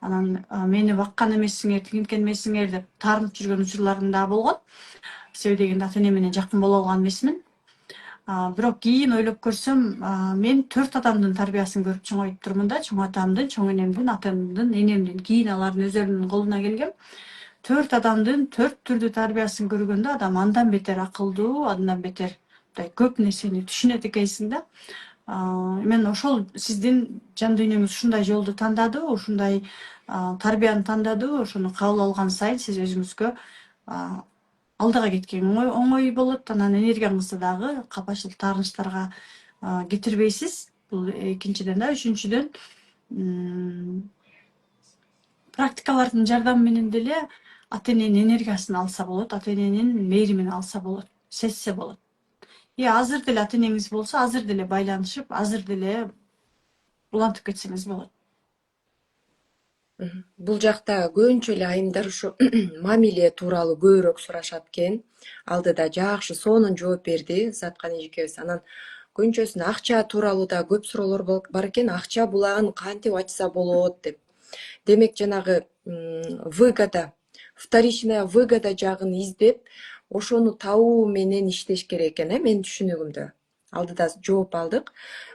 S2: Анан мени баккан эмессиңер, тигинткен эмессиңер деп таарынып жүргөн учурларым да болгон. Себеби дегенде ата эне менен жакын боло алган эмесмин. Бирок кийин ойлоп көрсөм, мен 4 адамдын тарбиясын көрүп чоңоюп турмун да. Чоң атамдын, чоң энемдин, атамдын, энемдин, кийин алардын өздөрүнүн колуна келгем. 4 адамдын 4 түрдүү тарбиясын көргөндө адам андан бетер акылдуу, андан бетер мындай көп нерсени түшүнөт экенсиң да. Мен ошол сиздин жан дүйнөңүз ушундай жолду тандадыбы, ушундай тарбияны тандадыбы, ошону кабыл алган сайын сиз өзүңүзгө алдыга кеткен оңой болот. Анан энергияңызды дагы капачылык таарынычтарга кетирбейсиз. Бул экинчиден да. Үчүнчүдөн практикалардын жардамы менен деле ата эненин энергиясын алса болот, ата эненин мээримин алса болот, сезсе болот. Азыр деле ата энеңиз болсо, азыр деле байланышып, азыр деле улантып кетсеңиз болот.
S1: Бул жакта көбүнчө эле айымдар ушу мамиле тууралуу көбүрөөк сурашат экен. Алдыда жакшы сонун жооп берди Заткан эжекебиз. Анан көбүнчөсүнө акча тууралуу да көп суроолор бар экен. Акча булагын кантип ачса болот деп. Демек жанагы выгода, вторичная выгода жагын издеп, ошону табуу менен иштеш керек экен, менин түшүнүгүмдө. Алдыда жооп алдык.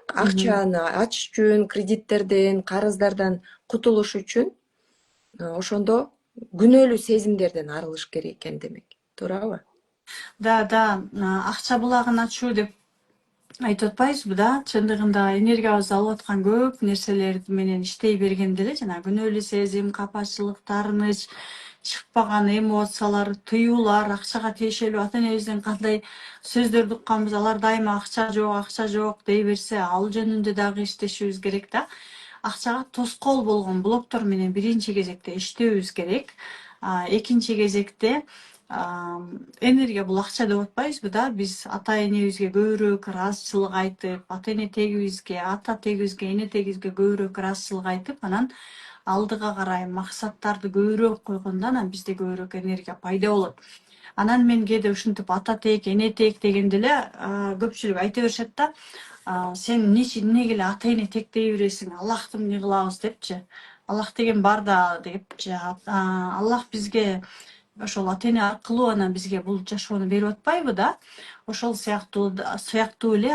S1: Акчаны ачыш үчүн, кредиттерден, карыздардан кутулуш үчүн ошондо күнөөлүү сезимдерден арылыш керек экен демек. Туурабы?
S2: Да, акча булагын ачуу деп айтып атпайбызбы да, чындыгында энергиябызды алып аткан көп нерселер менен иштей бергенде эле жанагы күнөөлүү сезим, капачылык, таарыныч, чыкпаган эмоциялар, тыюулар, акчага тиешелүү ата энебизден кандай сөздөрдү укканбыз, алар дайыма акча жок дей берсе, ал жөнүндө дагы иштешибиз керек да. Акчага тоскоол болгон блоктор менен биринчи кезекте иштөөбүз керек. Экинчи кезекте энергия бул акча деп атпайбызбы да. Биз ата энебизге көбүрөөк ыраазычылык айтып, ата эне тегибизге, ата тегибизге, эне тегибизге көбүрөөк ыраазычылык айтып, анан алдыга карай максаттарды көбүрөөк койгондо анан бизде көбүрөөк энергия пайда болот. Анан мен кээде ушинтип ата тег, эне тег дегенде эле көпчүлүк айта беришет да, сен эмнеге эле ата эне тег дей бересиң, Аллахты эмне кылабыз депчи. Аллах деген бар да депчи. Аллах бизге ошол ата эне аркылуу анан бизге бул жашоону берип атпайбы да. Ошол сыяктуу эле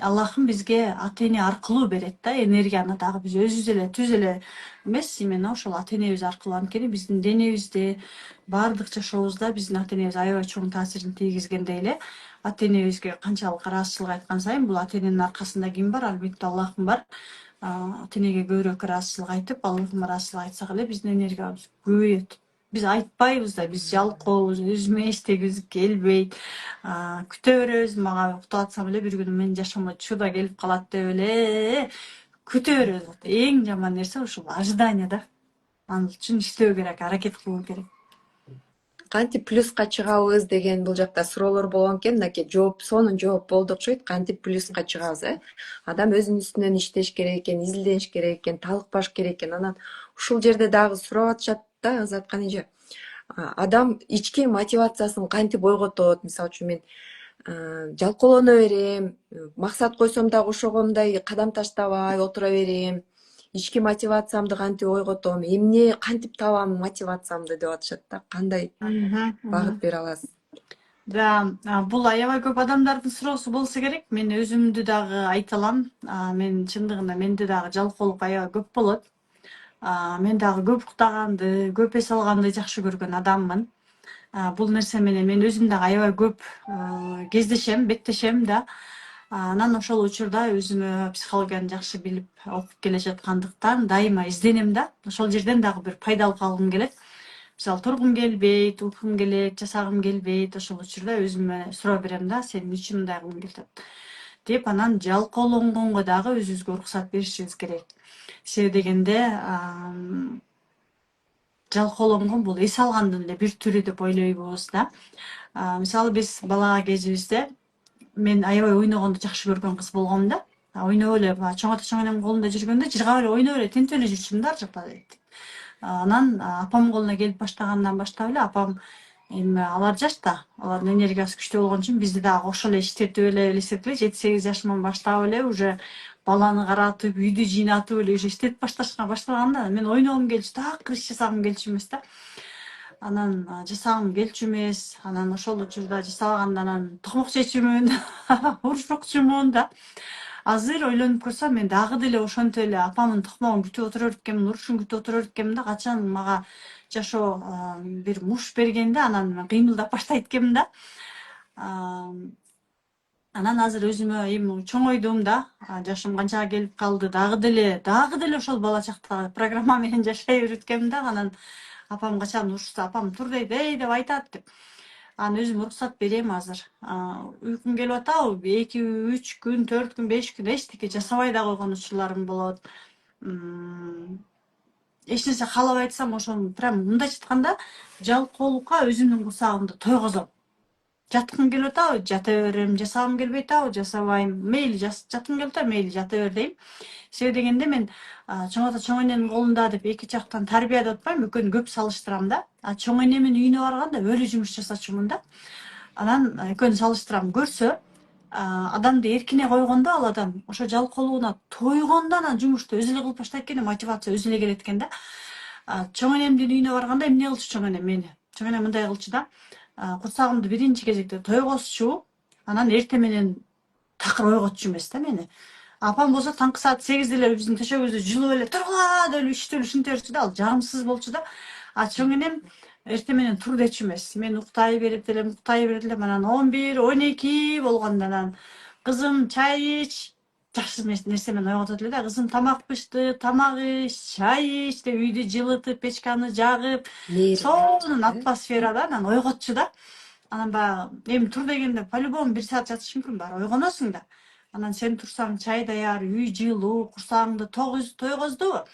S2: Аллахым бизге ата эне аркылуу берет да энергияны дагы. Биз өзүбүз эле түз эле эмес, именно ошол ата энебиз аркылуу. Анткени биздин денебизде, баардык жашообузда биздин ата энебиз аябай чоң таасирин тийгизгендей эле, ата энебизге канчалык ыраазычылык айткан сайын бул ата эненин аркасында ким бар? Албетте Аллахым бар. Ата энеге көбүрөөк ыраазычылык айтып, Аллахымга ыраазычылык айтсак эле биздин энергиябыз көбөйөт. Биз айтпайбыз да, биз жалкообуз, өзүмө эчтегибиз келбейт. Күтө беребиз, мага уктап атсам эле бир күнү менин жашоомо чудо келип калат деп эле күтө беребиз. Эң жаман нерсе ушул ожидание да. Ал үчүн иштөө керек, аракет кылуу керек.
S1: Кантип плюска чыгабыз деген бул жакта суроолор болгон экен. Мынакей сонун жооп болду окшойт. Кантип плюска чыгабыз, Адам өзүнүн үстүнөн иштеш керек экен, изилдеш керек экен, талыкпаш керек экен. Анан ушул жерде дагы сурап атышат да, Азаткан эже. Адам ички мотивациясын кантип ойготот? Мисалы үчүн мен жалкоолоно берем, максат койсом дагы ошогондой кадам таштабай отура берем. Ички мотивациямды кантип ойготом, эмне кантип табам мотивациямды деп атышат да. Кандай багыт бере аласыз?
S2: Да, бул аябай көп адамдардын суроосу болсо керек. Мен өзүмдү дагы айта алам. Мен чындыгында менде дагы жалкоолук аябай көп болот. Мен дагы көп уктаганды, көп эс алганды жакшы көргөн адаммын. Бул нерсе менен мен өзүм дагы аябай көп кездешем, беттешем да. Анан ошол учурда өзүмө психологияны жакшы билип окуп келе жаткандыктан дайыма изденем да. Ошол жерден дагы бир пайдалык алгым келет. Мисалы тургум келбейт, уйкум келет, жасагым келбейт. Ошол учурда өзүмө суроо берем да, сен эмне үчүн мындай кылгың келет деп. Анан жалкоолонгонго дагы өзүбүзгө уруксат беришибиз керек. Себеби дегенде жалкоолонгон бул эс алгандын эле бир түрү деп ойлойбуз да. Мисалы биз бала кезибизде мен аябай ойногонду жакшы көргөн кыз болгом да. Ойноп эле чоң ата чоң энем колунда жүргөндө жыргап эле ойноп эле тинтип эле жүрчүмүн да ар жакта. Анан апамдын колуна келип баштагандан баштап эле апам эми алар жашта, алардын энергиясы күчтүү болгон үчүн бизди дагы кошо эле иштетип эле элестетип эле 7-8 жашыман баштап эле уже баланы каратып, үйдү жыйнатып эле уже иштетип баштаганда мен ойногум келчү, такыр иш жасагым келчү эмес да. Анан жасагым келчү эмес. Анан ошол учурда жасабаганда анан токмок чечүүмүн, урушмакчумун да. Азыр ойлонуп көрсөм мен дагы деле ошентип эле апамдын токмогун күтүп отурur экенмин, урушун күтүп отурur экенмин да. Качан мага жашоо бир муш бергенде анан мен кыймылдап баштайт экенмин да. Анан азыр өзүмө эми чоңойдум да. Жашым канчага келип калды. Дагы деле ошол бала чактагы программа менен жашай берет экенмин да. Анан апам качан урушса, апам тур дейт, деп айтат деп. Анан өзүм уруксат берем азыр. Уйкум келип атабы, 2-3 күн, 4 күн, 5 күн эчтеке жасабай да койгон учурларым болот. Эч нерсе каалабай айтсам, ошону прям мындайча айтканда жалкоолукка өзүмдүн курсагымды тойгозом. Жаткым келип атабы, жата берем, жасагым келбей атабы, жасабайм. Мейли жаткым келип атабы, мейли жата бер дейм. Себеби дегенде мен чоң ата чоң эненин колунда деп эки жактан тарбия деп атпайм, экөөнү көп салыштырам да. Чоң энемин үйүнө барганда өлө жумуш жасачумун да. Анан экөөнү салыштырам. Көрсө, адамды эркине койгондо ал адам ошо жалкоолугуна тойгондо анан жумушту өзү эле кылып баштайт экен, мотивация өзү эле келет экен да. Чоң энемдин үйүнө барганда эмне кылчу чоң энем мени? Чоң энем мындай кылчу да. Курсагымды биринчи кезекте тойгозчу, анан эртең менен такыр ойготчу эмес да мени. Апам болсо таңкы саат 8 эле биздин төшөгүбүздү жұлуп эле тургула деп эле иштөө ушинте берчү да, ал жагымсыз болчу да. Чоң энем эртең менен тур дечү эмес. Мен уктай берет элем, анан 11, 12 болгондо анан кызым чай ич, жакшы нерсе менен ойготот эле да, кызым тамак бышты, тамак ич, чай ич деп үйдү жылытып, печканы жагып, сонун
S1: мээримдүү.
S2: атмосферада анан ойготчу да. Анан баягы эми тур дегенде по-любому 1 саат жатыш мүмкүн, баары ойгоносуң да. Анан сен турсаң чай даяр, үй жылуу, курсагыңды тойгоздубу?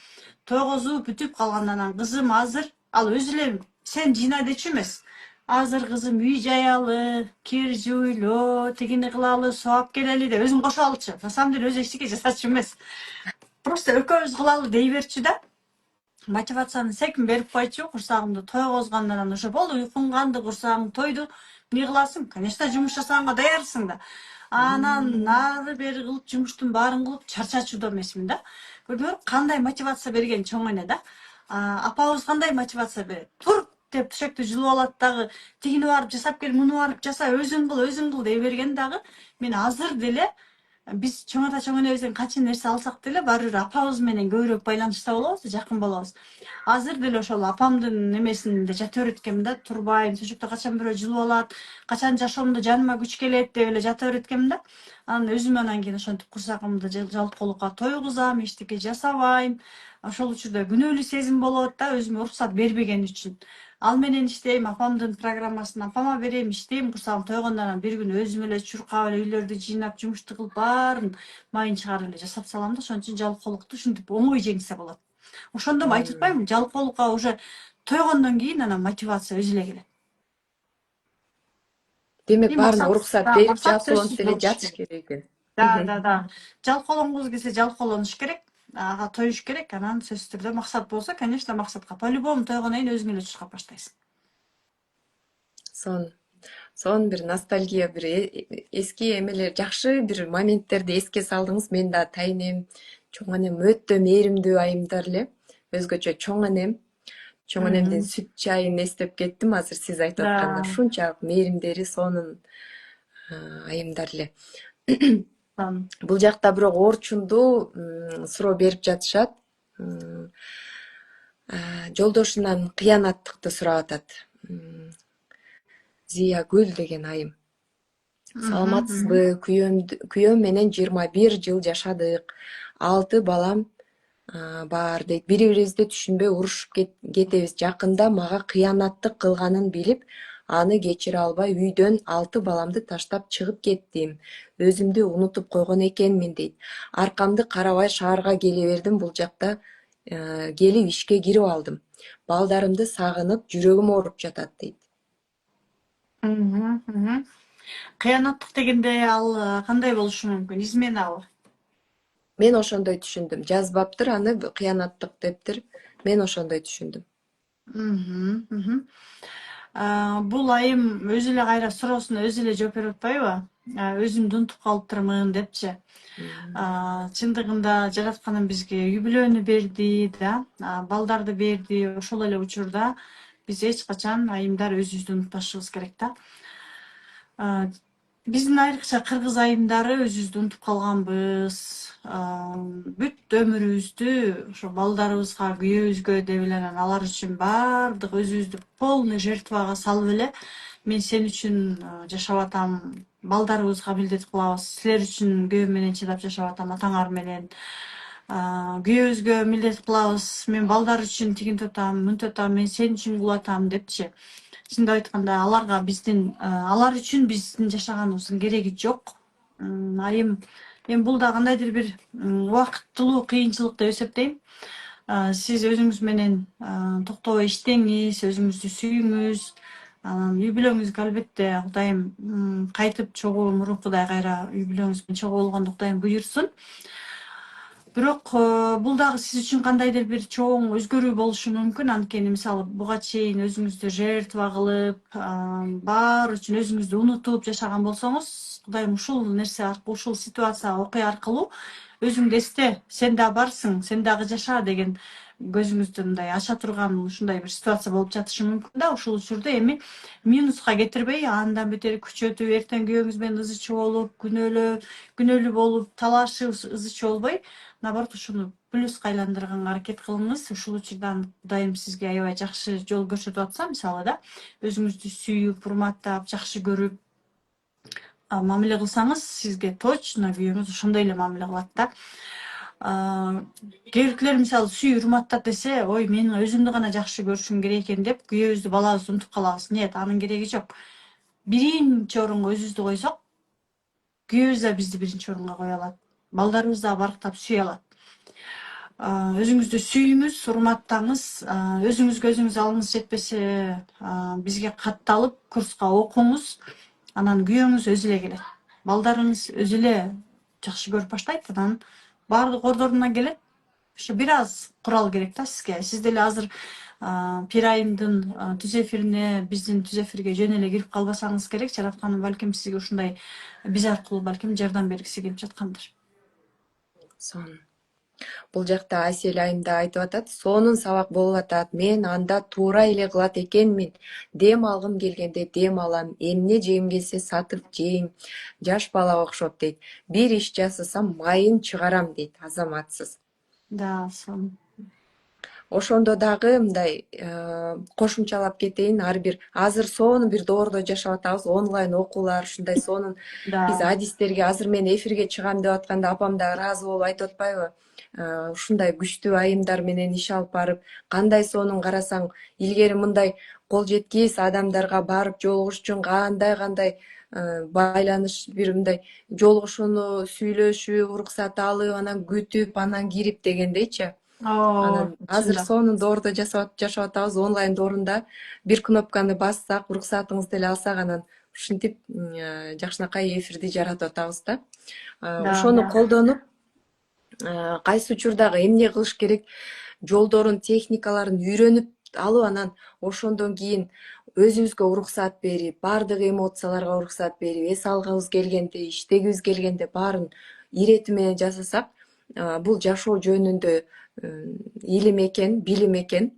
S2: Тойгозуп бүтүп калгандан анан кызым азыр, ал өзү эле сен жыйна дечү эмес. Азыр кызым үй жаялы, кир жуйлоо, тигини кылалы, сууап келели деп өзүн кошо алчу. На самом деле өзү эчтеке жасачу эмес. Просто экөөбүз кылалы дей берчү да. Мотивацияны секин берип койчу, курсагымды тойгозгандан анан ошо болду, уйкуң канды, курсагың тойду. Эмне кыласың? Конечно, жумуш жасаганга даярсың да. Анан нары бери кылып, жумуштун баарын кылып чарчачууда эмесмин да. Көрдүңөр, кандай мотивация берген чоң эне да. Апабыз кандай мотивация берет? Тур деп төшөктү жылып алат дагы, тигини барып жасап кел, муну барып жаса, өзүң кыл дей берген дагы. Мен азыр деле биз чоң ата чоң энебизден канча нерсе алсак деле баары бир апабыз менен көбүрөөк байланышта болобуз, жакын болобуз. Азыр деле ошол апамдын немесинде жата береткенмин да, турбайм, төшөктө качан бирөө жылып алат, качан жашоомдо жаныма күч келет деп эле жата береткенмин да. Анан өзүм анан кийин ошентип курсагымды жалкоолукка тойгузам, эчтеке жасабайм. Ошол учурда күнөөлүү сезим болот да, өзүмө уруксат бербеген үчүн. Ал менен иштейм, апамдын программасын апама берем, иштейм, курсагым тойгондон анан бир күнү өзүм эле чуркап эле үйлөрдү жыйнап, жумушту кылып, баарын майын чыгарып эле жасап салам да, ошон үчүн жалкоолукту ушинтип оңой жеңсе болот. Ошондо айтып атпаймынбы, жалкоолукка уже тойгондон кийин анан мотивация өзү эле келет.
S1: Демек баарына уруксат берип
S2: Максат
S1: жалкоолонуп
S2: сөзсүз
S1: эле
S2: болуш
S1: жатыш
S2: керек.
S1: керек экен.
S2: Да. Жалкоолонгубуз келсе жалкоолонуш керек, ага тоюш керек. Анан сөзсүз түрдө максат болсо, конечно, максатка по-любому тойгондон кийин өзүң эле чуркап баштайсың.
S1: Сон бир ностальгия, бир эски эмелер, жакшы бир моменттерди эске салдыңыз. Мен да тайнем, чоң энем өтө мээримдүү айымдар эле. Өзгөчө чоң энем. Чоң энемдин сүт чайын эстеп кеттим азыр сиз айтып атканда.
S2: Да.
S1: Ушунчалык мээримдери сонун айымдар эле. Бул жакта бирок орчунду суроо берип жатышат. Жолдошунан кыянаттыкты сурап атат. Зиягүл деген айым. Саламатсызбы? Күйөөм менен 21 жыл жашадык. 6 балам бар дейт. Бири-бирибизди түшүнбөй урушуп кетебиз. Жакында мага кыянаттык кылганын билип, аны кечире албай үйдөн 6 баламды таштап чыгып кеттим. Өзүмдү унутуп койгон экенмин дейт. Аркамды карабай шаарга келе бердим. Бул жакта келип ишке кирип алдым. Балдарымды сагынып, жүрөгүм ооруп жатат дейт.
S2: Кыянаттык дегенде ал кандай болушу мүмкүн? Изменабы?
S1: Мен ошондой түшүндүм. Жазбаптыр аны кыянаттык дептир. Мен ошондой түшүндүм.
S2: Бул айым өзү эле кайра суроосуна өзү эле жооп берип атпайбы? Өзүмдү унутуп калыптырмын депчи. Чындыгында жаратканым бизге үй бүлөнү берди да, балдарды берди. Ошол эле учурда биз эч качан айымдар өзүбүздү унутпашыбыз керек да. Биздин айрыкча кыргыз айымдары өзүбүздү унутуп калганбыз. Бүт өмүрүбүздү ошо балдарыбызга, күйөөбүзгө деп эле анан алар үчүн баардык өзүбүздү полный жертвага салып эле мен сен үчүн жашап атам, балдарыбызга милдет кылабыз, силер үчүн күйөөм менен чыдап жашап атам, атаңар менен. Күйөөбүзгө милдет кылабыз, мен балдар үчүн тигинтип атам, мынтип атам, мен сен үчүн кылып атам депчи. Чындап айтканда алар үчүн биздин жашаганыбыздын кереги жок. Айым эми бул да кандайдыр бир убакыттылуу кыйынчылык деп эсептейм. Сиз өзүңүз менен токтобой иштеңиз, өзүңүздү сүйүңүз. Үй бүлөңүзгө албетте Кудайым кайтып чогуу мурункудай кайра үй бүлөңүз менен чогуу болгонду Кудайым буйрсун. Бирок бул дагы сиз үчүн кандайдыр бир чоң өзгөрүү болушу мүмкүн. Анткени мисалы буга чейин өзүңүздү жертва кылып, баары үчүн өзүңүздү унутуп жашаган болсоңуз, Кудайым ушул нерсе аркылуу, ушул ситуация, окуя аркылуу өзүңдү эсте, сен да барсың, сен дагы жаша деген көзүңүздү мындай ача турган ушундай бир ситуация болуп жатышы мүмкүн да. Ушул учурда эми минуска кетирбей, андан бетери күчөтүп, эртең күйөөңүз менен ызы чуу болуп, күнөөлүү болуп, талашып ызы чуу болбой, наоборот ушуну плюска айландырганга аракет кылыңыз. Ушул учурда Кудайым сизге аябай жакшы жол көрсөтүп атса, мисалы да, өзүңүздү сүйүп, урматтап, жакшы көрүп, мамиле кылсаңыз сизге точно күйөөңүз ошондой эле мамиле кылат да. Кээ биркилер мисалы сүйүү урматтат десе, ой мен өзүмдү гана жакшы көрүшүм керек экен деп күйөөбүздү балабызды унутуп калабыз. Нет, анын кереги жок. Биринчи орунга өзүбүздү койсок, күйөөбүз да бизди биринчи орунга кое алат. Балдарыбыз да барктап сүйө алат. Өзүңүздү сүйүңүз, урматтаңыз. Өзүңүзгө өзүңүз алыңыз жетпесе, бизге катталып курска окуңуз. Анан күйөөңүз өзү эле келет. Балдарыңыз өзү эле жакшы көрүп баштайт. Анан баардык ордоруна келет. Ошо бир аз курал керек да сизге. Сиз деле азыр Пир Айымдын түз эфирине, биздин түз эфирге жөн эле кирип калбасаңыз керек. Жаратканым балким сизге ушундай биз аркылуу балким жардам бергиси келип жаткандыр.
S1: Сонун. Бул жакта Асель айым да айтып атат, сонун сабак болуп атат. Мен анда туура эле кылат экенмин. Дем алгым келгенде дем алам. Эмне жегим келсе сатып жейм. Жаш балага окшоп дейт. Бир иш жасасам майын чыгарам дейт, азаматсыз.
S2: Да, сонун.
S1: Ошондо дагы мындай кошумчалап кетейин. Ар бир азыр сонун бир доордо жашап атабыз. Онлайн окуулар, ушундай сонун биз
S2: Да.
S1: адистерге азыр мен эфирге чыгам деп атканда апам да ыраазы болуп айтып атпайбы? Ушундай күчтүү айымдар менен иш алып барып, кандай сонун карасаң, илгери мындай кол жеткис адамдарга барып жолугуш үчүн кандай байланыш бир мындай жолугушууну сүйлөшүп, уруксат алып, анан күтүп, анан кирип дегендейчи. Анан азыр
S2: Чындап.
S1: сонун доордо жашап атабыз. Онлайн доорунда бир кнопканы бассак, уруксатыңызды деле алсак, анан ушинтип жакшынакай эфирди жаратып атабыз да.
S2: Да,
S1: Ошону
S2: да.
S1: колдонуп, кайсы учурдагы эмне кылыш керек жолдорун, техникаларын үйрөнүп алып, анан ошондон кийин өзүбүзгө уруксат берип, баардык эмоцияларга уруксат берип, эс алгыбыз келгенде, иштегибиз келгенде баарын ирети менен жасасак, бул жашоо жөнүндө илим экен, билим экен.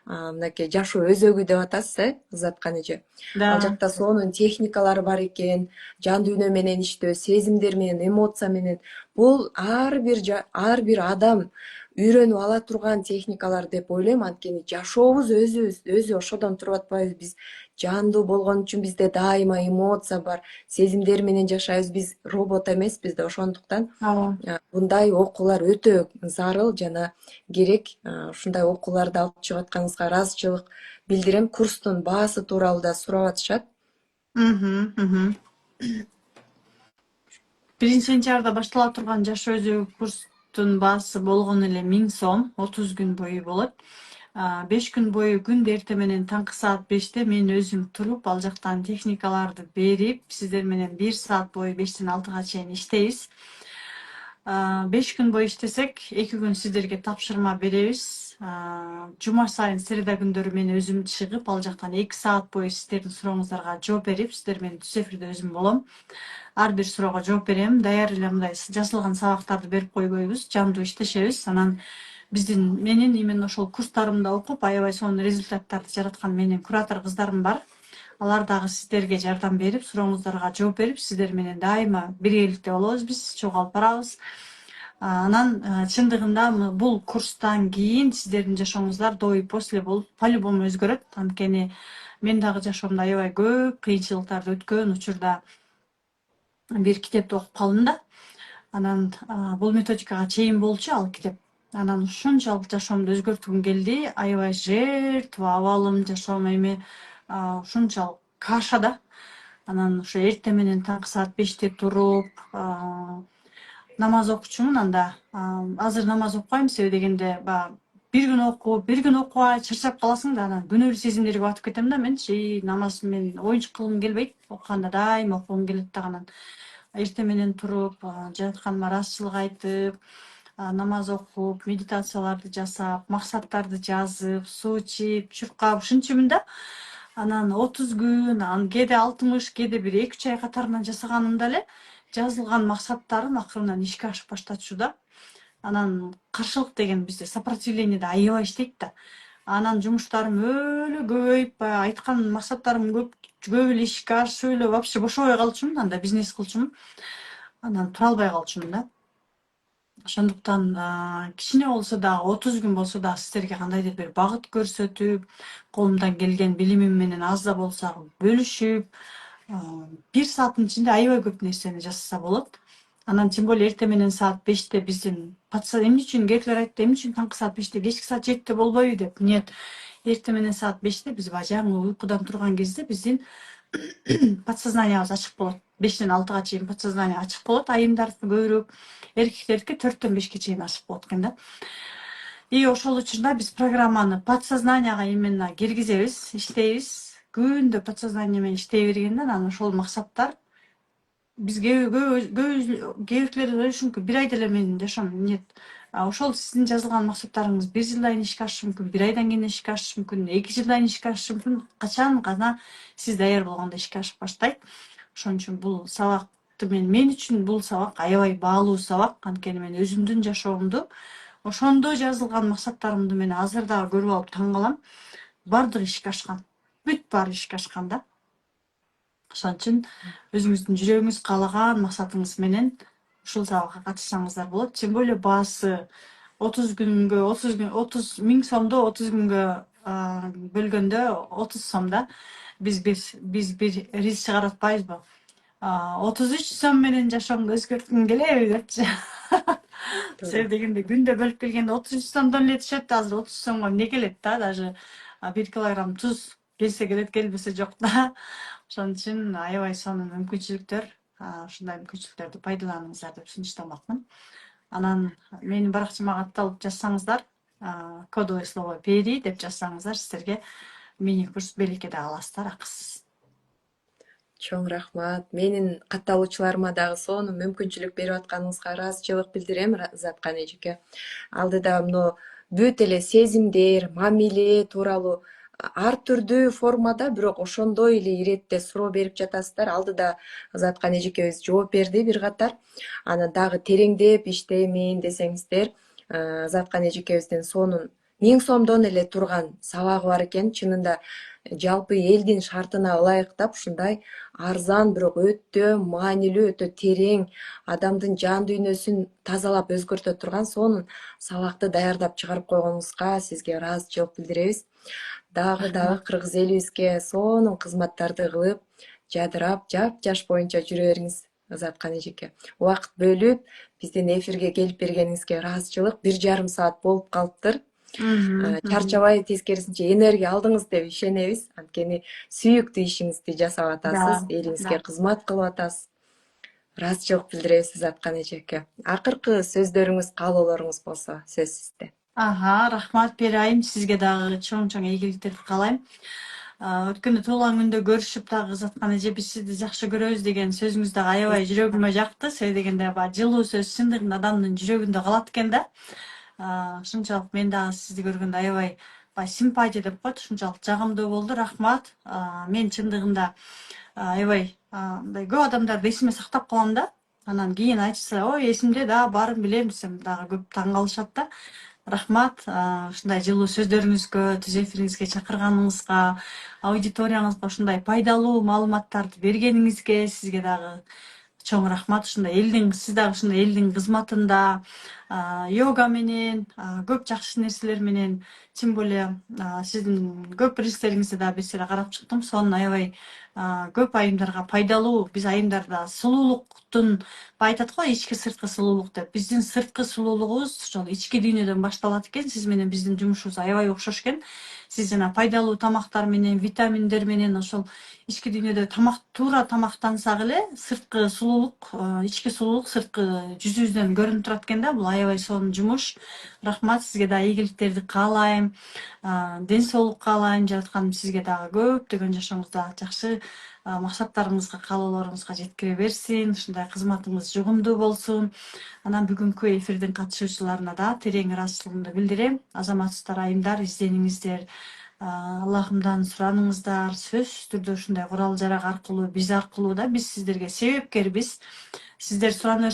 S1: Мынакей жашоо өзөгү деп атасыз, Кызаткан эже. Ал
S2: Да.
S1: жакта сонун техникалар бар экен, жан дүйнө менен иштөө, сезимдер менен, эмоция менен. Бул ар бир адам үйрөнүп ала турган техникалар деп ойлойм. Анткени жашообуз өзү ошодон туруп атпайбы? Биз жандуу болгон үчүн бизде дайыма эмоция бар, сезимдер менен жашайбыз. Биз робот эмеспиз да. Ошондуктан мындай окуулар өтө зарыл жана керек. Ушундай окууларды алып чыгып атканыңызга ыраазычылык билдирем. Курстун баасы тууралуу да сурап атышат.
S2: Биринчи сентябрда баштала турган жаш өзү курстун баасы болгону эле 1000 сом, 30 күн бою болот. 5 күн бою күндө эртең менен таңкы саат 5те мен өзүм туруп, ал жактан техникаларды берип, сиздер менен 1 саат бою 5тен 6га чейин иштейбиз. 5 күн бою иштесек, 2 күн сиздерге тапшырма беребиз. Жума сайын среда күндөрү мен өзүм чыгып, ал жактан 2 саат бою сиздердин сурооңуздарга жооп берип, сиздер менен түз эфирде өзүм болом. Ар бир суроого жооп берем. Даяр эле мындай жазылган сабактарды берип койбойбуз, жандуу иштешебиз. Анан менин именно ошол курстарымда окуп, аябай сонун результаттарды жараткан менин куратор кыздарым бар. Алар дагы сиздерге жардам берип, сурооңуздарга жооп берип, сиздер менен дайыма биргеликте болобуз, биз чогулуп барабыз. Анан чындыгында бул курстан кийин сиздердин жашооңуздар до и после болуп по-любому өзгөрөт. Анткени мен дагы жашоомдо аябай көп кыйынчылыктарды өткөн учурда бир китепти окуп калдым да. Анан бул методикага чейин болчу ал китеп. Анан ушунчалык жашоомду өзгөрткүм келди. Аябай жертва абалым, жашоом эми ушунчалык каша да. Анан ошо эртең менен таңкы саат 5те туруп, намаз окучумун анда. Азыр намаз окуйм, себеби дегенде баягы бир күн окубай чарчап каласың да, анан күнөө бир сезимдерге батып кетем да менчи. Намаз мен оюнчук кылгым келбейт. Окуганда дайыма окугум келет дагы. Анан эртең менен туруп, жаратканыма ыраазычылык айтып, намаз окуп, медитацияларды жасап, максаттарды жазып, суу ичип, чуркап ушинчүмүн да. Анан 30 күн, кээде 60, кээде бир 2-3 ай катарынан жасаганымда эле жазылган максаттарым акырынан ишке ашып баштачу да. Анан каршылык деген бизде сопротивлениеде аябай иштейт да. Анан жумуштарым өлө көбөйүп, баягы айткан максаттарым көп эле ишке ашып эле вообще бошобой калчумун, анда бизнес кылчумун. Анан тура албай калчумун да. Ошондуктан кичине болсо дагы 30 күн болсо дагы сиздерге кандайдыр бир багыт көрсөтүп, колумдан келген билимим менен аз да болсо бөлүшүп, бир сааттын ичинде аябай көп нерсени жасаса болот. Анан тем более эртең менен саат 5те биздин эмне үчүн кээклер айтты, эмне үчүн таңкы саат 5те, кечки саат 7те болбойбу деп. Нет, эртең менен саат 5те биз баягы жаңы уйкудан турган кезде биздин подсознаниябыз ачык болот. 5тен 6га чейин подсознание ачык болот. Айымдардыкы көбүрөөк, эркектердики 4тен 5ке чейин ачык болот экен да. И ошол учурда биз программаны подсознанияга именно киргизебиз, иштейбиз. Күндө подсознание менен иштей бергенде анан ошол максаттар бизге кээбиркилер ойлошу мүмкүн, бир айда эле мен жашам. Нет. Ошол сиздин жазылган максаттарыңыз 1 жылдан кийин ишке ашышы мүмкүн, 1 айдан кийин ишке ашышы мүмкүн, 2 жылдан кийин ишке ашышы мүмкүн. Качан гана сиз даяр болгондо ишке ашып баштайт. Ошон үчүн бул сабакты мен үчүн бул сабак аябай баалуу сабак. Анткени мен өзүмдүн жашоомду, ошондо жазылган максаттарымды мен азыр дагы көрүп алып таң калам. Бардыгы ишке ашкан. Бүт баары ишке ашкан да. Ошон үчүн өзүңүздүн жүрөгүңүз каалаган максатыңыз менен ушул сабакка катышсаңыздар болот. Тем более баасы 30 күнгө, 30 миң сомду 30 күнгө бөлгөндө 30 сом да. Биз бир риз чыгарып атпайбызбы? 33 сом менен жашоомду өзгөрткүм келеби депчи.
S1: Туура.
S2: Себеби дегенде күндө бөлүп келгенде 33 сомдон эле түшөт. Азыр 30 сомго эмне келет да, даже 1 килограмм туз келсе келет, келбесе жок да. Ошон үчүн аябай сонун мүмкүнчүлүктөр, ушундай мүмкүнчүлүктөрдү пайдаланыңыздар деп сунуштамакмын. Анан менин баракчама катталып жазсаңыздар, кодовое слово Пери деп жазсаңыздар, сиздерге мини-курс белекеде аласыздар, акысыз.
S1: Чоң рахмат. Менин катталуучуларыма дагы сонун мүмкүнчүлүк берип атканыңызга ыраазычылык билдирем, Заткан эжеке. Алдыда мына бүт эле сезимдер, мамиле тууралуу ар түрдүү формада, бирок ошондой эле иретте суроо берип жатасыздар. Алдыда Заткан эжекебиз жооп берди бир катар. Анан дагы тереңдеп иштеймин десеңиздер, Заткан эжекебиздин сонун 1000 сомдон эле турган сабагы бар экен. Чынында жалпы элдин шартына ылайыктап ушундай арзан, бирок өтө маанилүү, өтө терең, адамдын жан дүйнөсүн тазалап өзгөртө турган сонун сабакты даярдап чыгарып койгонуңузга сизге ыраазычылык билдиребиз. Дагы кыргыз элибизге сонун кызматтарды кылып, жадырап, жапжаш боюнча жүрө бериңиз, Заткан эжеке. Убакыт бөлүп биздин эфирге келип бергениңизге ыраазычылык. 1,5 саат болуп калыптыр. Чарчабай, тескерисинче энергия алдыңыз деп ишенебиз. Анткени сүйүктүү ишиңизди жасап атасыз,
S2: Да,
S1: элиңизге
S2: да.
S1: кызмат кылып атасыз. Ыраазычылык билдиребиз, Заткан эжеке. Акыркы сөздөрүңүз, каалоолоруңуз болсо сөз сизде.
S2: Рахмат Пери айым, сизге дагы чоң ийгиликтерди каалайм. Өткөндө туулган күндө көрүшүп дагы Заткан эже биз сизди жакшы көрөбүз деген сөзүңүз дагы аябай жүрөгүмө жакты. Себеби дегенде баягы жылуу сөз чындыгында адамдын жүрөгүндө калат экен да. Ушунчалык мен дагы сизди көргөндө аябай баягы симпатия деп коет, ушунчалык жагымдуу болду. Рахмат. Мен чындыгында аябай мындай көп адамдарды эсиме сактап калам да. Анан кийин айтышса, ой, эсимде да, баарын билем десем дагы көп таң калышат да. Рахмат, ушундай жылуу сөздөрүңүзгө, түз эфириңизге чакырганыңызга, аудиторияңызга ушундай пайдалуу маалыматтарды бергениңизге сизге дагы чоң рахмат. Сиз дагы ушундай элдин кызматында йога менен, көп жакшы нерселер менен, тем более сиздин көп рилстериңизди дагы бир сыйра карап чыктым. Сонун аябай көп айымдарга пайдалуу. Биз айымдарда сулуулуктун айтат го, ички сырткы сулуулук деп. Биздин сырткы сулуулугубуз ошол ички дүйнөдөн башталат экен. Сиз менен биздин жумушубуз аябай окшош экен. Сиз жана пайдалуу тамактар менен, витаминдер менен ошол ички дүйнөдө туура тамактансак эле сырткы сулуулук, ички сулуулук сырткы жүзүбүздөн көрүнүп турат экен да. Бул аябай сонун жумуш. Рахмат, сизге да ийгиликтерди каалайм. Ден соолук каалайм. Жаратканым сизге дагы көптөгөн жашооңузда жакшы максаттарыңызга, каалоолоруңузга жеткире берсин. Ушундай кызматыңыз жугумдуу болсун. Анан бүгүнкү эфирдин катышуучуларына да терең ыраазычылыгымды билдирем. Азаматсыздар, айымдар, издениңиздер. Аллахымдан сураныңыздар. Сөзсүз түрдө ушундай курал жарак аркылуу, биз аркылуу да биз сиздерге себепкербиз. Сиздер сурана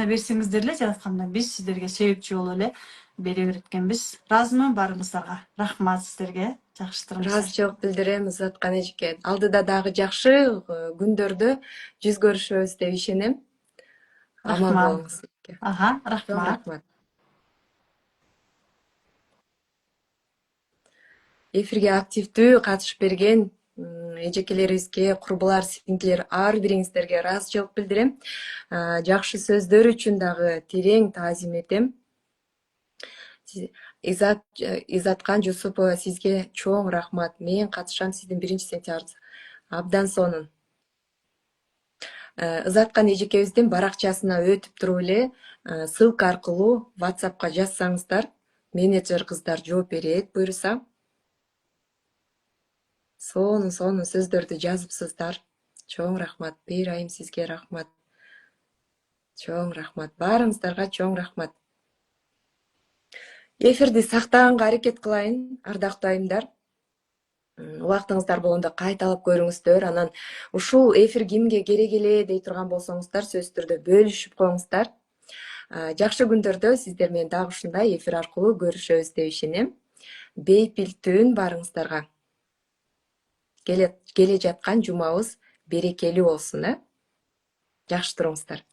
S2: берсеңиздер эле жараткандан биз сиздерге себепчи болуп эле бере берет экенбиз. Ыраазымын баарыңыздарга. Рахмат сиздерге. Жакшы туруңуздар.
S1: Ыраазычылык билдирем, Заткан эжеке. Алдыда дагы жакшы күндөрдө жүз көрүшөбүз деп ишенем. Аман
S2: Рахмат.
S1: болуңуз. Чоң
S2: Рахмат.
S1: рахмат. Эфирге активдүү катышып берген эжекелерибизге, курбулар, сиңдилер, ар бириңиздерге ыраазычылык билдирем. Жакшы сөздөр үчүн дагы терең таазим этем. Изаткан Жусупова, сизге чоң рахмат. Мен катышам сиздин 1 сентябрь абдан сонун. Ызаткан эжекебиздин баракчасына өтүп туруп эле ссылка аркылуу WhatsAppка жазсаңыздар, менеджер кыздар жооп берет буюрса. Сонун сөздөрдү жазыпсыздар. Чоң рахмат. Bir айым сизге рахмат. Чоң рахмат. Баарыңыздарга чоң рахмат. Эфирди сактаганга аракет кылайын, ардактуу айымдар. Убактыңыздар болгондо кайталап көрүңүздөр. Анан ушул эфир кимге керек эле дей турган болсоңуздар, сөзсүз түрдө бөлүшүп коюңуздар. Жакшы күндөрдө сиздер менен дагы ушундай эфир аркылуу көрүшөбүз деп ишенем. Бейпил түн баарыңыздарга. Келе жаткан жумабыз берекелүү болсун, Жакшы туруңуздар.